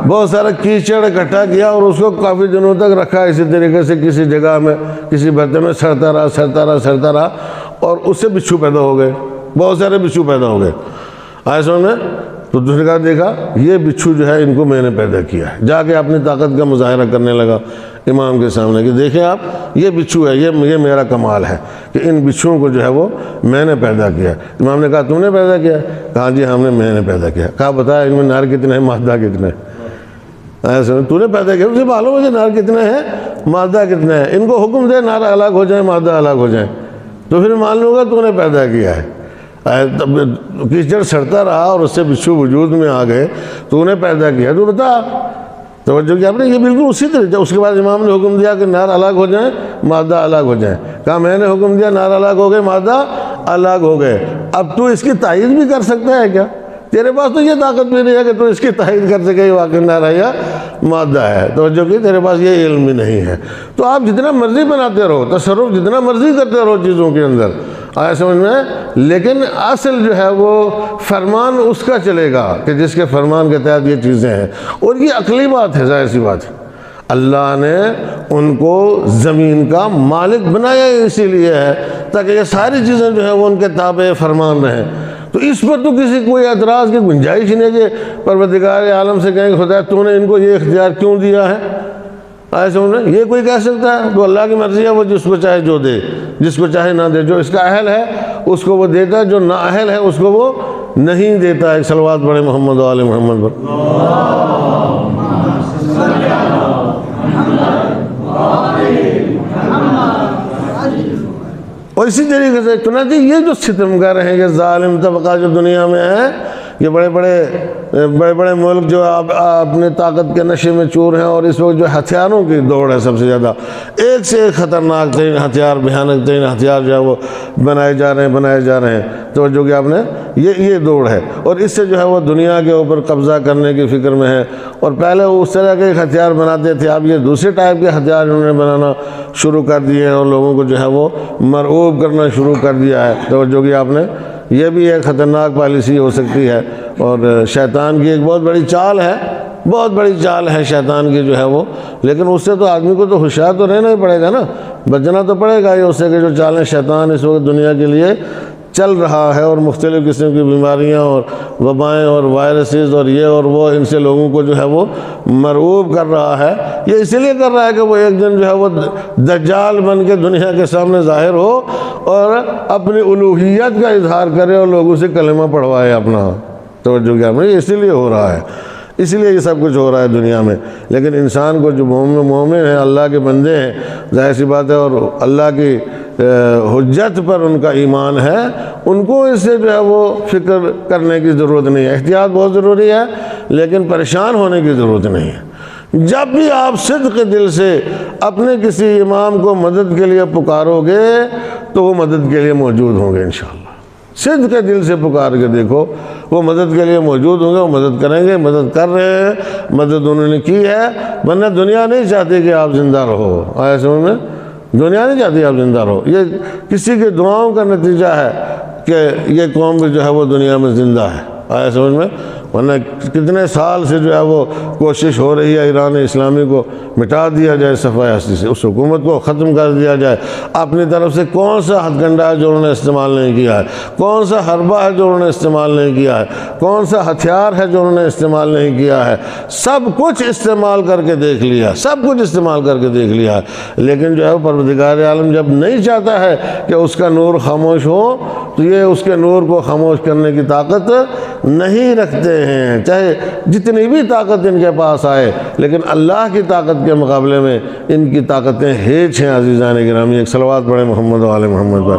بہت سارا کیچڑ اکٹھا کیا اور اس کو کافی دنوں تک رکھا اسی طریقے سے کسی جگہ میں کسی برتن میں سڑتا رہا اور اس سے بچھو پیدا ہو گئے، بہت سارے بچھو پیدا ہو گئے. آئے سمجھ میں؟ تو دوسرے کا دیکھا یہ بچھو جو ہے ان کو میں نے پیدا کیا ہے. جا کے اپنی طاقت کا مظاہرہ کرنے لگا امام کے سامنے کہ دیکھیں آپ یہ بچھو ہے، یہ میرا کمال ہے کہ ان بچھوؤں کو جو ہے وہ میں نے پیدا کیا. امام نے کہا تم نے پیدا کیا؟ کہا جی ہم نے، میں نے پیدا کیا. کہا بتایا ان میں نر کتنے ہیں مادہ کتنے ہیں؟ ایسے تو نے پیدا کیا، اسے معلوم ہے کہ نر کتنے ہیں مادہ کتنے ہیں. ان کو حکم دے نر الگ ہو جائیں مادہ الگ ہو جائیں تو پھر معلوم ہوگا تو نے پیدا کیا ہے. کیچڑ سڑتا رہا اور اس سے بچھو وجود میں آ گئے تو نے پیدا کیا، تو بتا. توجہ کیا آپ نے؟ یہ بالکل اسی طرح. اس کے بعد امام نے حکم دیا کہ نر الگ ہو جائیں مادہ الگ ہو جائیں. کہا میں نے حکم دیا نر الگ ہو گئے مادہ الگ ہو گئے. اب تو اس کی تائید بھی کر سکتا ہے کیا؟ تیرے پاس تو یہ طاقت بھی نہیں ہے کہ تو اس کی تائید کر سکے یہ واقعی نر ہے یا مادہ ہے. توجہ کی تیرے پاس یہ علم بھی نہیں ہے. تو آپ جتنا مرضی بناتے رہو، تصرف جتنا مرضی کرتے رہو چیزوں کے اندر، آیا سمجھ میں، لیکن اصل جو ہے وہ فرمان اس کا چلے گا کہ جس کے فرمان کے تحت یہ چیزیں ہیں. اور یہ عقلی بات ہے، ظاہر سی بات ہے. اللہ نے ان کو زمین کا مالک بنایا اسی لیے ہے تاکہ یہ ساری چیزیں جو ہیں وہ ان کے تابع فرمان رہیں. تو اس پر تو کسی کوئی اعتراض کی گنجائش ہی نہیں کہ پروردگار عالم سے کہیں کہ خدا تو نے ان کو یہ اختیار کیوں دیا ہے. ایسے انہیں یہ کوئی کہہ سکتا ہے؟ تو اللہ کی مرضی ہے، وہ جس کو چاہے جو دے، جس کو چاہے نہ دے. جو اس کا اہل ہے اس کو وہ دیتا ہے، جو نا اہل ہے اس کو وہ نہیں دیتا ہے. صلوات پڑھے محمد و آل محمد پر. اور اسی طریقے سے چنانچہ یہ جو ستمگر ہیں، یہ ظالم طبقہ جو دنیا میں ہے، یہ بڑے بڑے ملک جو اپنے طاقت کے نشے میں چور ہیں، اور اس وقت جو ہتھیاروں کی دوڑ ہے سب سے زیادہ، ایک سے ایک خطرناک ترین ہتھیار، بھیانک ترین ہتھیار جو ہے وہ بنائے جا رہے ہیں. تو جو کہ آپ نے یہ دوڑ ہے، اور اس سے جو ہے وہ دنیا کے اوپر قبضہ کرنے کی فکر میں ہے. اور پہلے وہ اس طرح کے ایک ہتھیار بناتے تھے، اب یہ دوسرے ٹائپ کے ہتھیار انہوں نے بنانا شروع کر دیے ہیں اور لوگوں کو جو ہے وہ مرعوب کرنا شروع کر دیا ہے. تو جو کہ آپ نے یہ بھی ایک خطرناک پالیسی ہو سکتی ہے، اور شیطان کی ایک بہت بڑی چال ہے شیطان کی جو ہے وہ. لیکن اس سے تو آدمی کو تو ہوشیار تو رہنا ہی پڑے گا نا، بچنا تو پڑے گا ہی اس سے کہ جو چالیں شیطان اس وقت دنیا کے لیے چل رہا ہے، اور مختلف قسم کی بیماریاں اور وبائیں اور وائرسز اور یہ اور وہ، ان سے لوگوں کو جو ہے وہ مرعوب کر رہا ہے. یہ اس لیے کر رہا ہے کہ وہ ایک دن جو ہے وہ دجال بن کے دنیا کے سامنے ظاہر ہو اور اپنی الوہیت کا اظہار کرے اور لوگوں سے کلمہ پڑھوائے اپنا. توجہ کیا میں، اسی لیے ہو رہا ہے، اسی لیے یہ سب کچھ ہو رہا ہے دنیا میں. لیکن انسان کو جو مومن ہیں، اللہ کے بندے ہیں، ظاہر سی بات ہے، اور اللہ کی حجت پر ان کا ایمان ہے، ان کو اس سے جو ہے وہ فکر کرنے کی ضرورت نہیں ہے. احتیاط بہت ضروری ہے لیکن پریشان ہونے کی ضرورت نہیں ہے. جب بھی آپ صدق دل سے اپنے کسی امام کو مدد کے لیے پکارو گے تو وہ مدد کے لیے موجود ہوں گے انشاءاللہ. صدق دل سے پکار کے دیکھو، وہ مدد کے لیے موجود ہوں گے، وہ مدد کریں گے، مدد کر رہے ہیں، مدد انہوں نے کی ہے. ورنہ دنیا نہیں چاہتی کہ آپ زندہ رہو. آیا سمجھ میں؟ دنیا نہیں چاہتی آپ زندہ رہو. یہ کسی کے دعاؤں کا نتیجہ ہے کہ یہ قوم بھی جو ہے وہ دنیا میں زندہ ہے. آیا سمجھ میں؟ ورنہ کتنے سال سے جو ہے وہ کوشش ہو رہی ہے ایران اسلامی کو مٹا دیا جائے صفحہ ہستی سے، اس حکومت کو ختم کر دیا جائے۔ اپنی طرف سے کون سا ہتھ کنڈا ہے جو انہوں نے استعمال نہیں کیا ہے، کون سا حربہ ہے جو انہوں نے استعمال نہیں کیا ہے، کون سا ہتھیار ہے جو انہوں نے استعمال نہیں کیا ہے، سب کچھ استعمال کر کے دیکھ لیا، سب کچھ استعمال کر کے دیکھ لیا ہے، لیکن جو ہے پروردگار عالم جب نہیں چاہتا ہے کہ اس کا نور خاموش ہو تو یہ اس کے نور کو خاموش کرنے کی طاقت نہیں رکھتے ہیں، چاہے جتنی بھی طاقت ان کے پاس آئے، لیکن اللہ کی طاقت کے مقابلے میں ان کی طاقتیں ہیچ ہیں۔ عزیزان گرامی، ایک صلوات پڑھیں محمد و آل محمد پر۔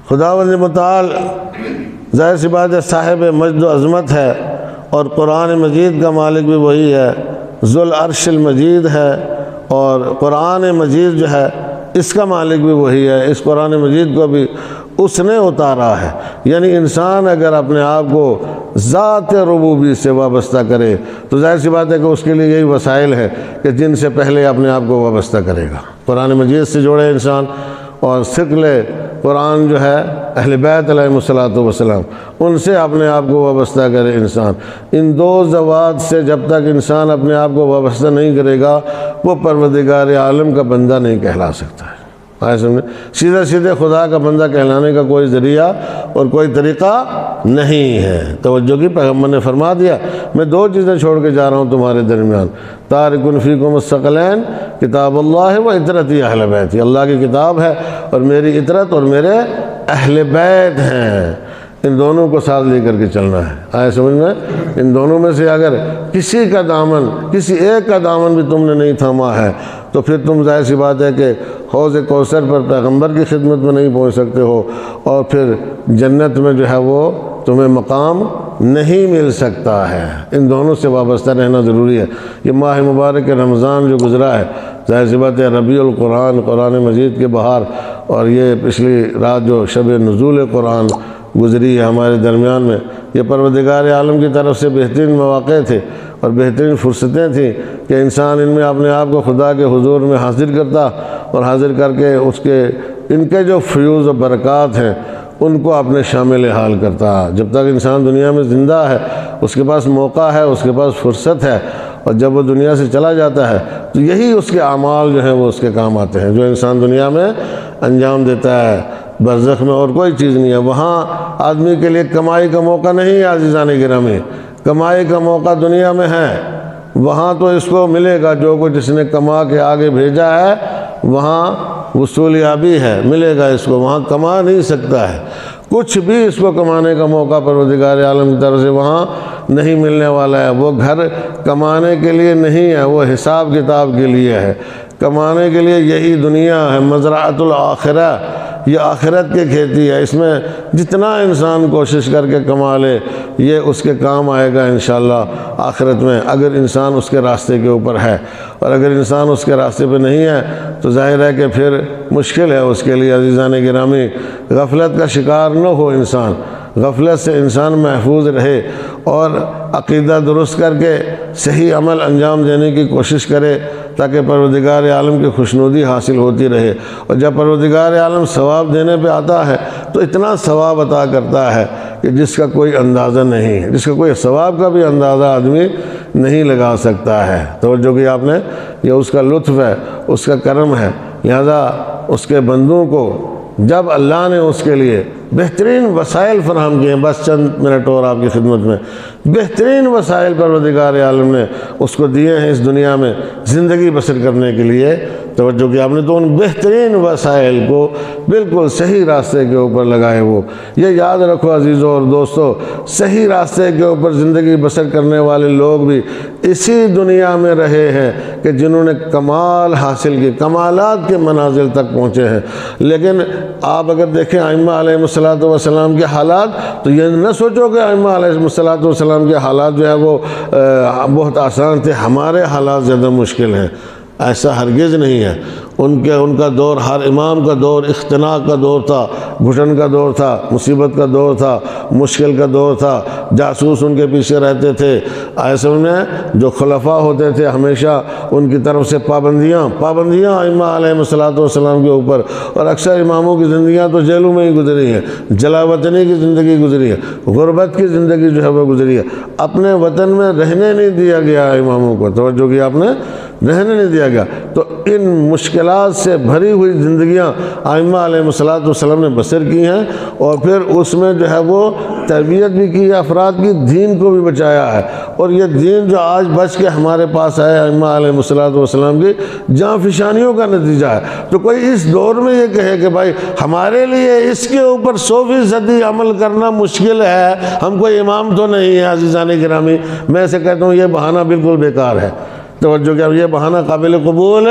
خداوند متعال ظاہر سی بات ہے صاحب مجد و عظمت ہے، اور قرآن مجید کا مالک بھی وہی ہے، ذو العرش المجید ہے، اور قرآن مجید جو ہے اس کا مالک بھی وہی ہے، اس قرآن مجید کو بھی اس نے اتارا ہے۔ یعنی انسان اگر اپنے آپ کو ذات ربوبیت سے وابستہ کرے تو ظاہر سی بات ہے کہ اس کے لیے یہی وسائل ہے کہ جن سے پہلے اپنے آپ کو وابستہ کرے گا۔ قرآن مجید سے جوڑے انسان، اور ثقل قرآن جو ہے اہل بیت علیہم السلام ان سے اپنے آپ کو وابستہ کرے انسان۔ ان دو ذوات سے جب تک انسان اپنے آپ کو وابستہ نہیں کرے گا وہ پروردگار عالم کا بندہ نہیں کہلا سکتا ہے۔ سیدھے سیدھے خدا کا بندہ کہلانے کا کوئی ذریعہ اور کوئی طریقہ نہیں ہے۔ توجہ کی، پیغمبر نے فرما دیا میں دو چیزیں چھوڑ کے جا رہا ہوں تمہارے درمیان، تارکن فیکم الثقلین کتاب اللہ و اطرتی اہل بیت، اللہ کی کتاب ہے اور میری اطرت اور میرے اہل بیت ہیں، ان دونوں کو ساتھ لے کر کے چلنا ہے۔ آئے سمجھ میں؟ ان دونوں میں سے اگر کسی کا دامن، کسی ایک کا دامن بھی تم نے نہیں تھاما ہے تو پھر تم ظاہر سی بات ہے کہ حوض کوثر پر پیغمبر کی خدمت میں نہیں پہنچ سکتے ہو، اور پھر جنت میں جو ہے وہ تمہیں مقام نہیں مل سکتا ہے۔ ان دونوں سے وابستہ رہنا ضروری ہے۔ یہ ماہ مبارک رمضان جو گزرا ہے، ظاہر سی بات ہے ربیع القرآن، قرآن مجید کے بہار، اور یہ پچھلی رات جو شب نزول قرآن گزری ہے ہمارے درمیان میں، یہ پروردگار عالم کی طرف سے بہترین مواقع تھے اور بہترین فرصتیں تھیں کہ انسان ان میں اپنے آپ کو خدا کے حضور میں حاضر کرتا، اور حاضر کر کے ان کے جو فیوز و برکات ہیں ان کو اپنے شامل حال کرتا۔ جب تک انسان دنیا میں زندہ ہے اس کے پاس موقع ہے، اس کے پاس فرصت ہے، اور جب وہ دنیا سے چلا جاتا ہے تو یہی اس کے اعمال جو ہیں وہ اس کے کام آتے ہیں، جو انسان دنیا میں انجام دیتا ہے۔ برزخ میں اور کوئی چیز نہیں ہے، وہاں آدمی کے لیے کمائی کا موقع نہیں ہے۔ عزیزان گرامی، کمائی کا موقع دنیا میں ہے، وہاں تو اس کو ملے گا جو کچھ جس نے کما کے آگے بھیجا ہے، وہاں وصولیابی ہے، ملے گا اس کو، وہاں کما نہیں سکتا ہے کچھ بھی، اس کو کمانے کا موقع پروردگار عالم کی طرف سے وہاں نہیں ملنے والا ہے۔ وہ گھر کمانے کے لیے نہیں ہے، وہ حساب کتاب کے لیے ہے۔ کمانے کے لیے یہی دنیا ہے، مزرعۃ الآخرہ، یہ آخرت کی کھیتی ہے۔ اس میں جتنا انسان کوشش کر کے کما لے یہ اس کے کام آئے گا انشاءاللہ آخرت میں، اگر انسان اس کے راستے کے اوپر ہے، اور اگر انسان اس کے راستے پہ نہیں ہے تو ظاہر ہے کہ پھر مشکل ہے اس کے لیے۔ عزیزان گرامی، غفلت کا شکار نہ ہو انسان، غفلت سے انسان محفوظ رہے اور عقیدہ درست کر کے صحیح عمل انجام دینے کی کوشش کرے تاکہ پروردگار عالم کی خوشنودی حاصل ہوتی رہے۔ اور جب پروردگار عالم ثواب دینے پہ آتا ہے تو اتنا ثواب عطا کرتا ہے کہ جس کا کوئی اندازہ نہیں ہے، جس کا کوئی ثواب کا بھی اندازہ آدمی نہیں لگا سکتا ہے۔ توجہ کی آپ نے، یہ اس کا لطف ہے، اس کا کرم ہے۔ لہذا اس کے بندوں کو جب اللہ نے اس کے لیے بہترین وسائل فراہم کیے ہیں، بس چند منٹ اور آپ کی خدمت میں، بہترین وسائل پروردگار عالم نے اس کو دیے ہیں اس دنیا میں زندگی بسر کرنے کے لیے، توجہ کی آپ نے، تو ان بہترین وسائل کو بالکل صحیح راستے کے اوپر لگائے۔ وہ یہ یاد رکھو عزیزوں اور دوستو، صحیح راستے کے اوپر زندگی بسر کرنے والے لوگ بھی اسی دنیا میں رہے ہیں کہ جنہوں نے کمال حاصل کی، کمالات کے منازل تک پہنچے ہیں۔ لیکن آپ اگر دیکھیں ائمہ علیہ السلام کے حالات تو یہ نہ سوچو کہ ائمہ علیہ السلام کے حالات جو ہے وہ بہت آسان تھے، ہمارے حالات زیادہ مشکل ہیں، ایسا ہرگز نہیں ہے۔ ان کا دور، ہر امام کا دور اختناق کا دور تھا، گھٹن کا دور تھا، مصیبت کا دور تھا، مشکل کا دور تھا، جاسوس ان کے پیچھے رہتے تھے، ایسے میں جو خلفاء ہوتے تھے ہمیشہ ان کی طرف سے پابندیاں ائمہ علیہ السلام کے اوپر، اور اکثر اماموں کی زندگیاں تو جیلوں میں ہی گزری ہیں، جلا وطنی کی زندگی گزری ہے، غربت کی زندگی جو ہے وہ گزری ہے، اپنے وطن میں رہنے نہیں دیا گیا اماموں کو، توجہ کی آپ نے، رہنے نہیں دیا گیا۔ تو ان مشکلات سے بھری ہوئی زندگیاں ائمہ علیہ السلام نے بسر کی ہیں، اور پھر اس میں جو ہے وہ تربیت بھی کی ہے افراد کی، دین کو بھی بچایا ہے، اور یہ دین جو آج بچ کے ہمارے پاس ہے ائمہ علیہ السلام کی جاں فشانیوں کا نتیجہ ہے۔ تو کوئی اس دور میں یہ کہے کہ بھائی ہمارے لیے اس کے اوپر 100% عمل کرنا مشکل ہے، ہم کوئی امام تو نہیں ہے، عزیزان گرامی، میں سے کہتا ہوں یہ بہانہ بالکل بیکار ہے، توجہ کیا، یہ بہانہ قابل قبول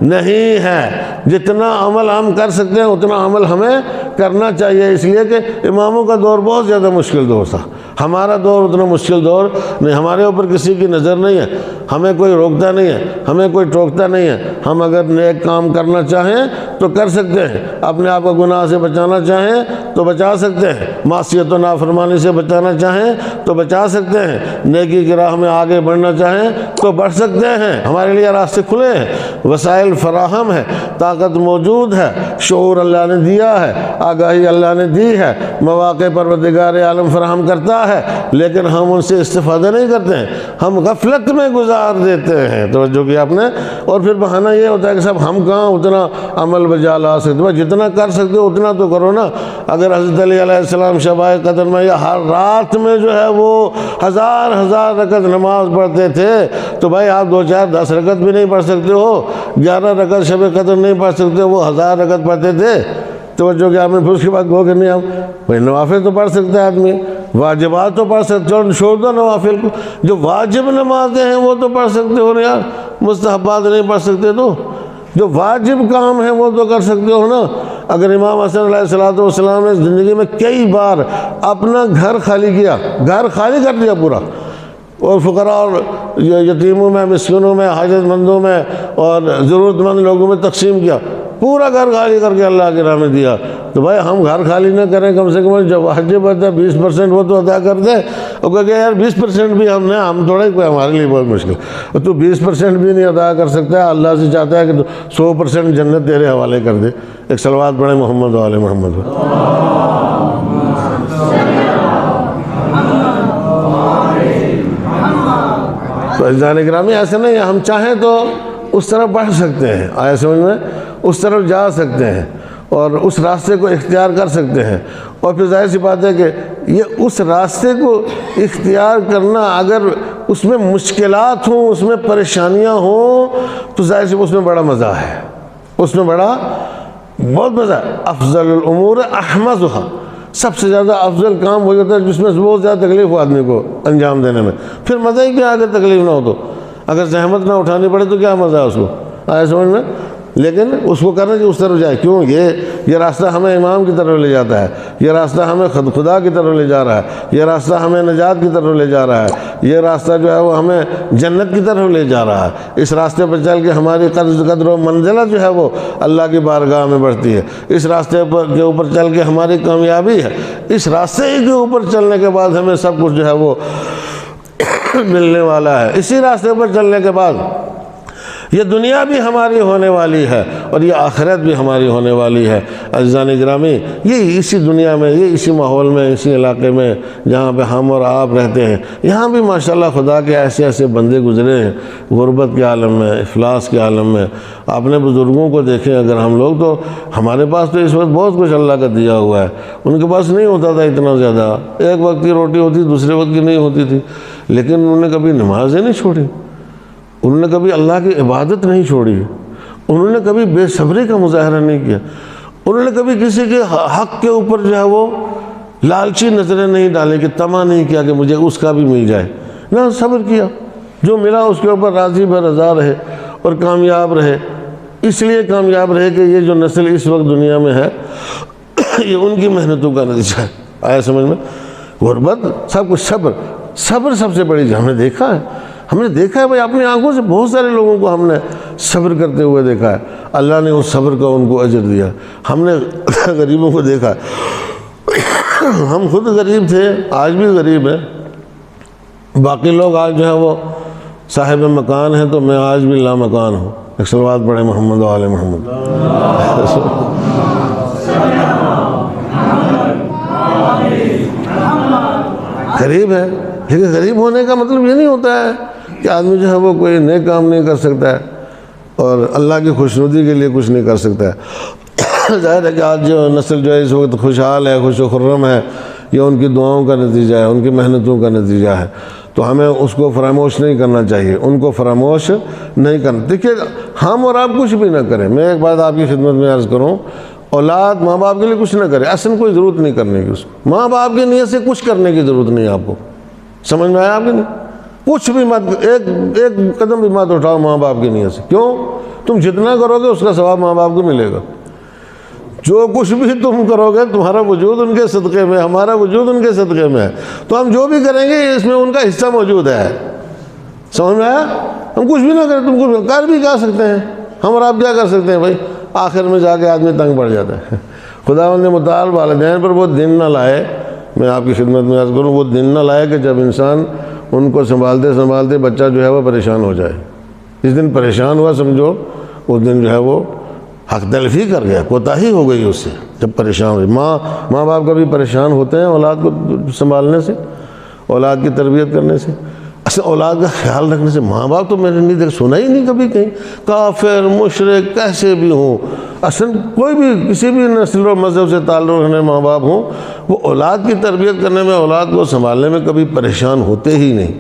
نہیں ہے۔ جتنا عمل ہم کر سکتے ہیں اتنا عمل ہمیں کرنا چاہیے، اس لیے کہ اماموں کا دور بہت زیادہ مشکل دور تھا، ہمارا دور اتنا مشکل دور نہیں، ہمارے اوپر کسی کی نظر نہیں ہے، ہمیں کوئی روکتا نہیں ہے، ہمیں کوئی ٹوکتا نہیں ہے، ہم اگر نیک کام کرنا چاہیں تو کر سکتے ہیں، اپنے آپ کو گناہ سے بچانا چاہیں تو بچا سکتے ہیں، معصیت و نافرمانی سے بچانا چاہیں تو بچا سکتے ہیں، نیکی کی راہ میں آگے بڑھنا چاہیں تو بڑھ سکتے ہیں، ہمارے لیے راستے کھلے ہیں، وسائل فراہم ہے، طاقت موجود ہے، شعور اللہ نے دیا ہے، آگاہی اللہ نے دی ہے، مواقع پروردگار عالم فراہم کرتا ہے، لیکن ہم ان سے استفادہ نہیں کرتے ہیں، ہم غفلت میں گزار دیتے ہیں، توجہ کی آپ نے۔ اور پھر بہانہ یہ ہوتا ہے کہ صاحب ہم کہاں اتنا عمل بجا لا سکتے، بھائی جتنا کر سکتے ہو اتنا تو کرو نا۔ اگر حضرت علی علیہ السلام شبائے قدر میں یا ہر رات میں جو ہے وہ ہزار رکعت نماز پڑھتے تھے، تو بھائی آپ 2 4 10 رکعت بھی نہیں پڑھ سکتے ہو، 11 رکعت شب قدر نہیں پڑھ سکتے، وہ 1000 رکعت پڑھتے تھے، توجہ کہ آپ نے پھر اس کے بعد کہو کہ نہیں ہم بھائی نوافل تو پڑھ سکتے ہیں آدمی، واجبات تو پڑھ سکتے ہو، چھوڑ دو نوافل کو، جو واجب نمازیں ہیں وہ تو پڑھ سکتے ہو نا یار، مستحبات نہیں پڑھ سکتے تو جو واجب کام ہے وہ تو کر سکتے ہو نا۔ اگر امام حسن علیہ السلام نے زندگی میں کئی بار اپنا گھر خالی کیا، گھر خالی کر دیا پورا، اور فقراء اور یتیموں میں، مسکینوں میں، حاجت مندوں میں اور ضرورت مند لوگوں میں تقسیم کیا، پورا گھر خالی کر کے اللہ کے راہ میں دیا، تو بھائی ہم گھر خالی نہ کریں، کم سے کم جب حج بتا 20% وہ تو ادا کر دیں، اور کہ یار 20% بھی ہم تھوڑا ہی کوئی ہمارے لیے بہت مشکل، تو 20% بھی نہیں ادا کر سکتا، اللہ سے چاہتا ہے کہ 100% جنت تیرے حوالے کر دے۔ ایک صلوات پڑھیں محمد و آل محمد۔ تو عزیزان گرامی ایسے نہیں، ہم چاہیں تو اس طرف بڑھ سکتے ہیں، آیا سمجھ میں، اس طرف جا سکتے ہیں اور اس راستے کو اختیار کر سکتے ہیں، اور پھر ظاہر سی بات ہے کہ یہ اس راستے کو اختیار کرنا، اگر اس میں مشکلات ہوں، اس میں پریشانیاں ہوں، تو ظاہر سی اس میں بڑا مزہ ہے، اس میں بہت مزہ ہے۔ افضل الامور احمدھا، سب سے زیادہ افضل کام ہو جاتا ہے جس میں بہت زیادہ تکلیف ہو آدمی کو انجام دینے میں، پھر مزہ ہی کیا اگر تکلیف نہ ہو تو، اگر زحمت نہ اٹھانی پڑے تو کیا مزہ ہے اس کو، آیا سمجھ میں۔ لیکن اس کو کرنا کہ اس طرف جائے، کیوں، یہ راستہ ہمیں امام کی طرف لے جاتا ہے، یہ راستہ ہمیں خدا کی طرف لے جا رہا ہے، یہ راستہ ہمیں نجات کی طرف لے جا رہا ہے، یہ راستہ جو ہے وہ ہمیں جنت کی طرف لے جا رہا ہے، اس راستے پر چل کے ہماری قدر و منزلت جو ہے وہ اللہ کی بارگاہ میں بڑھتی ہے، اس راستے کے اوپر چل کے ہماری کامیابی ہے، اس راستے کے اوپر چلنے کے بعد ہمیں سب کچھ جو ہے وہ ملنے والا ہے، اسی راستے پر چلنے کے بعد یہ دنیا بھی ہماری ہونے والی ہے اور یہ آخرت بھی ہماری ہونے والی ہے۔ عزیزان گرامی، یہ اسی دنیا میں، یہ اسی ماحول میں، اسی علاقے میں جہاں پہ ہم اور آپ رہتے ہیں، یہاں بھی ماشاءاللہ خدا کے ایسے بندے گزرے ہیں، غربت کے عالم میں، افلاس کے عالم میں۔ آپ نے بزرگوں کو دیکھیں، اگر ہم لوگ تو ہمارے پاس تو اس وقت بہت کچھ اللہ کا دیا ہوا ہے، ان کے پاس نہیں ہوتا تھا اتنا زیادہ، ایک وقت کی روٹی ہوتی، دوسرے وقت کی نہیں ہوتی تھی، لیکن انہوں نے کبھی نمازیں نہیں چھوڑی، انہوں نے کبھی اللہ کی عبادت نہیں چھوڑی، انہوں نے کبھی بے صبری کا مظاہرہ نہیں کیا، انہوں نے کبھی کسی کے حق کے اوپر جو ہے وہ لالچی نظریں نہیں ڈالیں کہ طمع نہیں کیا کہ مجھے اس کا بھی مل جائے، نہ صبر کیا، جو ملا اس کے اوپر راضی برضا رہے اور کامیاب رہے۔ اس لیے کامیاب رہے کہ یہ جو نسل اس وقت دنیا میں ہے یہ ان کی محنتوں کا نتیجہ ہے، آیا سمجھ میں۔ غربت، سب کچھ، صبر سب سے بڑی، ہم نے دیکھا ہے ہم نے دیکھا ہے بھائی اپنی آنکھوں سے بہت سارے لوگوں کو ہم نے صبر کرتے ہوئے دیکھا ہے، اللہ نے اس صبر کا ان کو اجر دیا۔ ہم نے غریبوں کو دیکھا ہے، ہم خود غریب تھے، آج بھی غریب ہیں، باقی لوگ آج جو ہے وہ صاحب مکان ہیں، تو میں آج بھی لا مکان ہوں۔ ایک صلوات پڑھے محمد و آل محمد۔ غریب ہے، لیکن غریب ہونے کا مطلب یہ نہیں ہوتا ہے کہ آدمی جو ہے وہ کوئی نیک کام نہیں کر سکتا ہے اور اللہ کی خوشنودی کے لیے کچھ نہیں کر سکتا ہے۔ ظاہر ہے کہ آج جو نسل جو ہے اس وقت خوشحال ہے، خوش و خرم ہے، یہ ان کی دعاؤں کا نتیجہ ہے، ان کی محنتوں کا نتیجہ ہے، تو ہمیں اس کو فراموش نہیں کرنا چاہیے، ان کو فراموش نہیں کرنا۔ دیکھیے ہم اور آپ کچھ بھی نہ کریں، میں ایک بات آپ کی خدمت میں عرض کروں، اولاد ماں باپ کے لیے کچھ نہ کرے، اصل کوئی ضرورت نہیں کرنے کی، اس کو ماں باپ کی نیت سے کچھ کرنے کی ضرورت نہیں ہے آپ کو، سمجھ میں آیا آپ کی؟ نہیں، کچھ بھی مت، ایک قدم بھی مت اٹھاؤ ماں باپ کی نیت سے۔ کیوں؟ تم جتنا کرو گے اس کا ثواب ماں باپ کو ملے گا۔ جو کچھ بھی تم کرو گے تمہارا وجود ان کے صدقے میں، ہمارا وجود ان کے صدقے میں ہے، تو ہم جو بھی کریں گے اس میں ان کا حصہ موجود ہے، سمجھ میں آیا؟ ہم کچھ بھی نہ کریں، تم کچھ کر بھی کیا سکتے ہیں، ہم اور آپ کیا کر سکتے ہیں بھائی؟ آخر میں جا کے آدمی تنگ پڑ جاتا ہے۔ خداوند نے متعال والدین پر وہ دن نہ لائے، میں آپ کی خدمت میں عرض کروں، وہ دن نہ لائے کہ جب انسان ان کو سنبھالتے سنبھالتے بچہ جو ہے وہ پریشان ہو جائے۔ جس دن پریشان ہوا سمجھو اس دن جو ہے وہ حق تلفی کر گیا، کوتاہی ہو گئی اس سے، جب پریشان ہوئی۔ ماں باپ کبھی پریشان ہوتے ہیں اولاد کو سنبھالنے سے، اولاد کی تربیت کرنے سے، اصل اولاد کا خیال رکھنے سے۔ ماں باپ تو میں نے نہیں سنا ہی نہیں کبھی کہیں، کافر مشرک کیسے بھی ہوں، اصل کوئی بھی کسی بھی نسل و مذہب سے تعلق رکھنے ماں باپ ہوں، وہ اولاد کی تربیت کرنے میں، اولاد کو سنبھالنے میں کبھی پریشان ہوتے ہی نہیں۔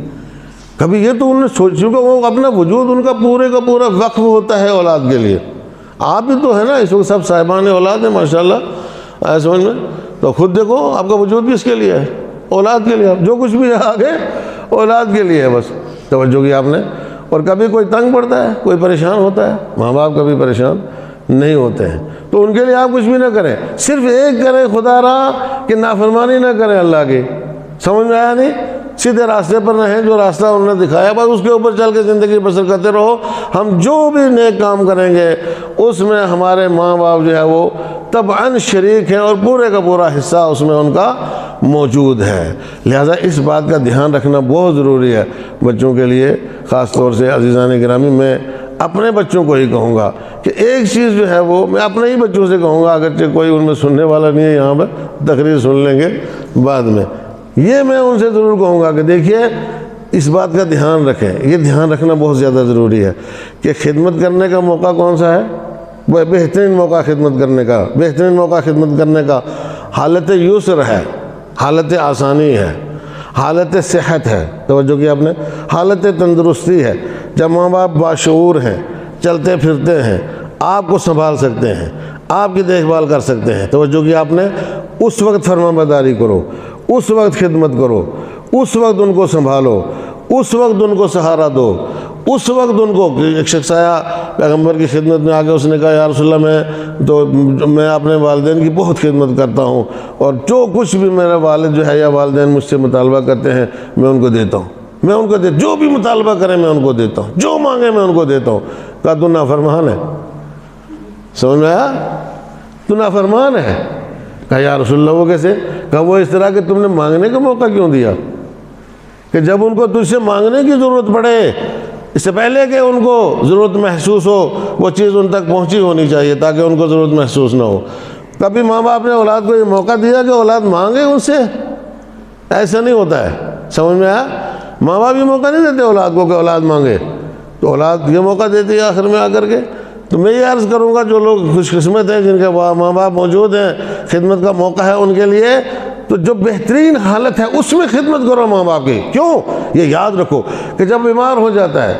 کبھی یہ تو انہوں نے سوچ چکا، وہ اپنا وجود ان کا پورے کا پورا وقف ہوتا ہے اولاد کے لیے۔ آپ بھی تو ہے نا اس وقت، سب صاحبان اولاد ہیں ماشاءاللہ، آیا سمجھ میں؟ تو خود دیکھو آپ کا وجود کس کے لیے ہے؟ اولاد کے لیے، جو کچھ بھی ہے آگے اولاد کے لیے ہے بس، توجہ کی آپ نے۔ اور کبھی کوئی تنگ پڑتا ہے، کوئی پریشان ہوتا ہے، ماں باپ کبھی پریشان نہیں ہوتے ہیں، تو ان کے لیے آپ کچھ بھی نہ کریں، صرف ایک کریں خدا را کہ نافرمانی نہ کریں اللہ کی۔ سمجھ میں آیا نہیں؟ سیدھے راستے پر رہیں، جو راستہ انہوں نے دکھایا بس اس کے اوپر چل کے زندگی بسر کرتے رہو۔ ہم جو بھی نیک کام کریں گے اس میں ہمارے ماں باپ جو ہے وہ طبعاً شریک ہیں اور پورے کا پورا حصہ اس میں ان کا موجود ہے۔ لہذا اس بات کا دھیان رکھنا بہت ضروری ہے بچوں کے لیے، خاص طور سے عزیزان گرامی۔ میں اپنے بچوں کو ہی کہوں گا کہ ایک چیز جو ہے وہ میں اپنے ہی بچوں سے کہوں گا، اگرچہ کوئی ان میں سننے والا نہیں ہے، یہاں پہ تقریر سن لیں گے بعد میں، یہ میں ان سے ضرور کہوں گا کہ دیکھیے اس بات کا دھیان رکھیں، یہ دھیان رکھنا بہت زیادہ ضروری ہے کہ خدمت کرنے کا موقع کون سا ہے؟ وہ بہترین موقع خدمت کرنے کا، بہترین موقع خدمت کرنے کا حالت یسر ہے، حالت آسانی ہے، حالت صحت ہے، توجہ کی آپ نے، حالت تندرستی ہے، جب ماں باپ باشعور ہیں، چلتے پھرتے ہیں، آپ کو سنبھال سکتے ہیں، آپ کی دیکھ بھال کر سکتے ہیں، توجہ کی آپ نے، اس وقت فرما برداری کرو، اس وقت خدمت کرو، اس وقت ان کو سنبھالو، اس وقت ان کو سہارا دو، اس وقت ان کو۔ ایک شخص آیا پیغمبر کی خدمت میں آگے، اس نے کہا یا رسول اللہ میں اپنے والدین کی بہت خدمت کرتا ہوں اور جو کچھ بھی میرے والد جو ہے یا والدین مجھ سے مطالبہ کرتے ہیں میں ان کو دیتا ہوں، میں ان کو جو بھی مطالبہ کریں میں ان کو دیتا ہوں، جو مانگے میں ان کو دیتا ہوں۔ کہا تو نافرمان ہے، سمجھ میں آیا؟ تو نافرمان ہے۔ کہا یا رسول اللہ وہ کیسے؟ کہا وہ اس طرح کہ تم نے مانگنے کا موقع کیوں دیا، کہ جب ان کو تجھ سے مانگنے کی ضرورت پڑے، اس سے پہلے کہ ان کو ضرورت محسوس ہو، وہ چیز ان تک پہنچی ہونی چاہیے تاکہ ان کو ضرورت محسوس نہ ہو۔ کبھی ماں باپ نے اولاد کو یہ موقع دیا کہ اولاد مانگے ان سے؟ ایسا نہیں ہوتا ہے، سمجھ میں آیا؟ ماں باپ یہ موقع نہیں دیتے اولاد کو کہ اولاد مانگے، تو اولاد یہ موقع دیتی ہے آخر میں آ کر کے۔ تو میں یہ عرض کروں گا جو لوگ خوش قسمت ہیں جن کے ماں باپ موجود ہیں، خدمت کا موقع ہے ان کے لیے، تو جو بہترین حالت ہے اس میں خدمت کرو ماں باپ کی۔ کیوں؟ یہ یاد رکھو کہ جب بیمار ہو جاتا ہے،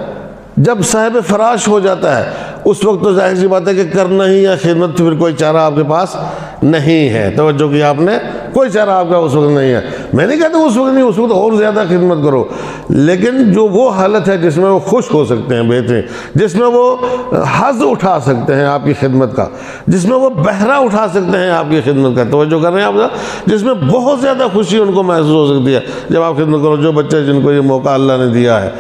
جب صاحب فراش ہو جاتا ہے، اس وقت تو ظاہر سی بات ہے کہ کرنا ہی ہے خدمت، پھر کوئی چارہ آپ کے پاس نہیں ہے، توجہ کی آپ نے، کوئی چارہ آپ کا اس وقت نہیں ہے۔ میں نہیں کہتا اس وقت نہیں، اس وقت اور زیادہ خدمت کرو، لیکن جو وہ حالت ہے جس میں وہ خوش ہو سکتے ہیں بہترین، جس میں وہ حظ اٹھا سکتے ہیں آپ کی خدمت کا، جس میں وہ بہرہ اٹھا سکتے ہیں آپ کی خدمت کا، توجہ کر رہے ہیں آپ، جس میں بہت زیادہ خوشی ان کو محسوس ہو سکتی ہے جب آپ خدمت کرو، جو بچے جن کو یہ موقع اللہ نے دیا ہے۔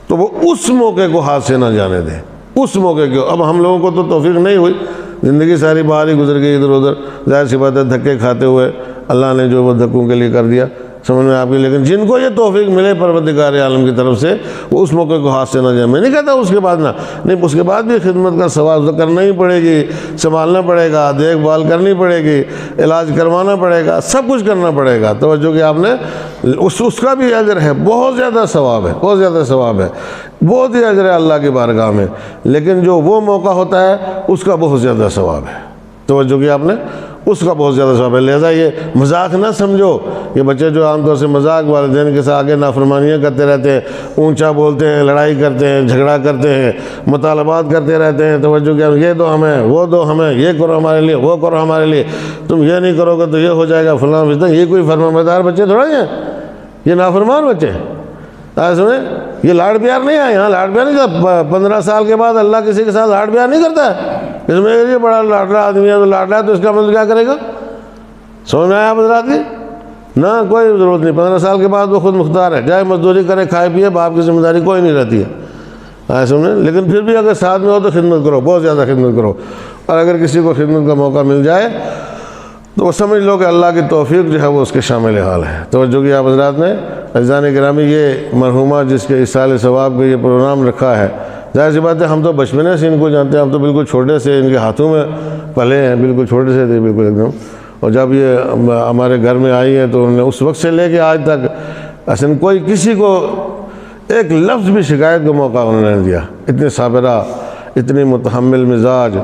تو وہ اس موقع کو ہاتھ سے نہ جانے دیں، اس موقع کو۔ اب ہم لوگوں کو تو توفیق نہیں ہوئی، زندگی ساری باہر ہی گزر گئی ادھر ادھر، ظاہر سی بات ہے دھکے کھاتے ہوئے اللہ نے جو وہ دھکوں کے لیے کر دیا، سمجھ میں آپ کی۔ لیکن جن کو یہ توفیق ملے پروردگار عالم کی طرف سے، وہ اس موقع کو ہاتھ سے نہ جائیں۔ میں نہیں کہتا اس کے بعد نہ، نہیں، اس کے بعد بھی خدمت کا ثواب کرنا ہی پڑے گی، سنبھالنا پڑے گا، دیکھ بھال کرنی پڑے گی، علاج کروانا پڑے گا، سب کچھ کرنا پڑے گا۔ توجہ کہ آپ نے اس کا بھی اجر ہے، بہت زیادہ ثواب ہے، بہت زیادہ ثواب ہے، بہت ہی اجر ہے اللہ کی بارگاہ میں۔ لیکن جو وہ موقع ہوتا ہے اس کا بہت زیادہ ثواب ہے، توجہ کہ آپ نے، اس کا بہت زیادہ ثواب ہے۔ لہذا یہ مذاق نہ سمجھو، یہ بچے جو عام طور سے مذاق والدین کے ساتھ آگے نافرمانیاں کرتے رہتے ہیں، اونچا بولتے ہیں، لڑائی کرتے ہیں، جھگڑا کرتے ہیں، مطالبات کرتے رہتے ہیں، توجہ کہ یہ دو ہمیں، وہ دو ہمیں، یہ کرو ہمارے لیے، وہ کرو ہمارے لیے، تم یہ نہیں کرو گے تو یہ ہو جائے گا فلاں فلاں۔ یہ کوئی فرمانبردار بچے تھوڑا ہی ہیں، یہ نافرمان بچے ہیں۔ سنیں، یہ لاڈ پیار نہیں ہے، یہاں لاڈ پیار نہیں کرتا۔ 15 سال کے بعد اللہ کسی کے ساتھ لاڈ پیار نہیں کرتا ہے۔ اس میں یہ بڑا لاڈلا آدمی ہے تو لاڈلا ہے تو اس کا مطلب کیا کرے گا؟ سمجھ میں آیا حضرات کی؟ نہ، کوئی ضرورت نہیں۔ 15 سال کے بعد وہ خود مختار ہے، جائے مزدوری کرے، کھائے پیے، باپ کی ذمہ داری کوئی نہیں رہتی ہے۔ سمجھیں، لیکن پھر بھی اگر ساتھ میں ہو تو خدمت کرو، بہت زیادہ خدمت کرو۔ اور اگر کسی کو خدمت کا موقع مل جائے تو وہ سمجھ لو کہ اللہ کی توفیق جو ہے وہ اس کے شامل حال ہے۔ توجہ کی آپ حضرات نے، عزیزان گرامی، یہ مرحومہ جس کے ایصال ثواب کا یہ پروگرام رکھا ہے، ظاہر سی بات ہے ہم تو بچپنے سے ان کو جانتے ہیں، ہم تو بالکل چھوٹے سے ان کے ہاتھوں میں پلے ہیں، بالکل چھوٹے سے تھے، بالکل ایک دم۔ اور جب یہ ہمارے گھر میں آئی ہیں تو انہوں نے اس وقت سے لے کے آج تک اصل کوئی کسی کو ایک لفظ بھی شکایت کا موقع انہوں نے دیا۔ اتنے صابرہ، اتنی متحمل مزاج،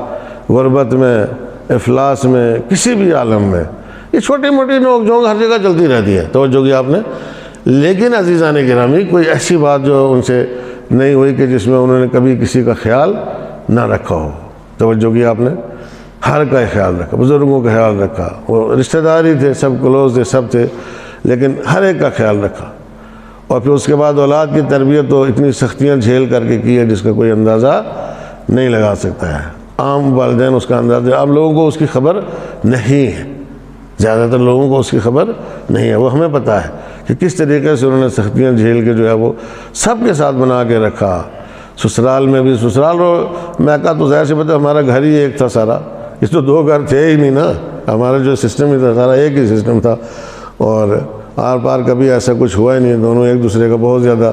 غربت میں، افلاس میں، کسی بھی عالم میں، یہ چھوٹی موٹی نوک جھونک ہر جگہ چلتی رہتی ہے، توجہ کی آپ نے۔ لیکن عزیزان گرامی، کوئی ایسی بات جو ان سے نہیں ہوئی کہ جس میں انہوں نے کبھی کسی کا خیال نہ رکھا ہو، توجہ کی آپ نے۔ ہر کا خیال رکھا، بزرگوں کا خیال رکھا، وہ رشتہ داری تھے، سب کلوز تھے، سب تھے، لیکن ہر ایک کا خیال رکھا۔ اور پھر اس کے بعد اولاد کی تربیت تو اتنی سختیاں جھیل کر کے کی ہے جس کا کوئی اندازہ نہیں لگا سکتا ہے۔ عام والدین اس کا اندازہ، عام لوگوں کو اس کی خبر نہیں ہے، زیادہ تر لوگوں کو اس کی خبر نہیں ہے۔ وہ ہمیں پتہ ہے کہ کس طریقے سے انہوں نے سختیاں جھیل کے جو ہے وہ سب کے ساتھ بنا کے رکھا۔ سسرال میں بھی، سسرال اور میکہ تو ظاہر سے پتہ ہمارا گھر ہی ایک تھا سارا، اس تو دو گھر تھے ہی نہیں نا، ہمارا جو سسٹم ہی تھا سارا ایک ہی سسٹم تھا، اور آر پار کبھی ایسا کچھ ہوا ہی نہیں، دونوں ایک دوسرے کا بہت زیادہ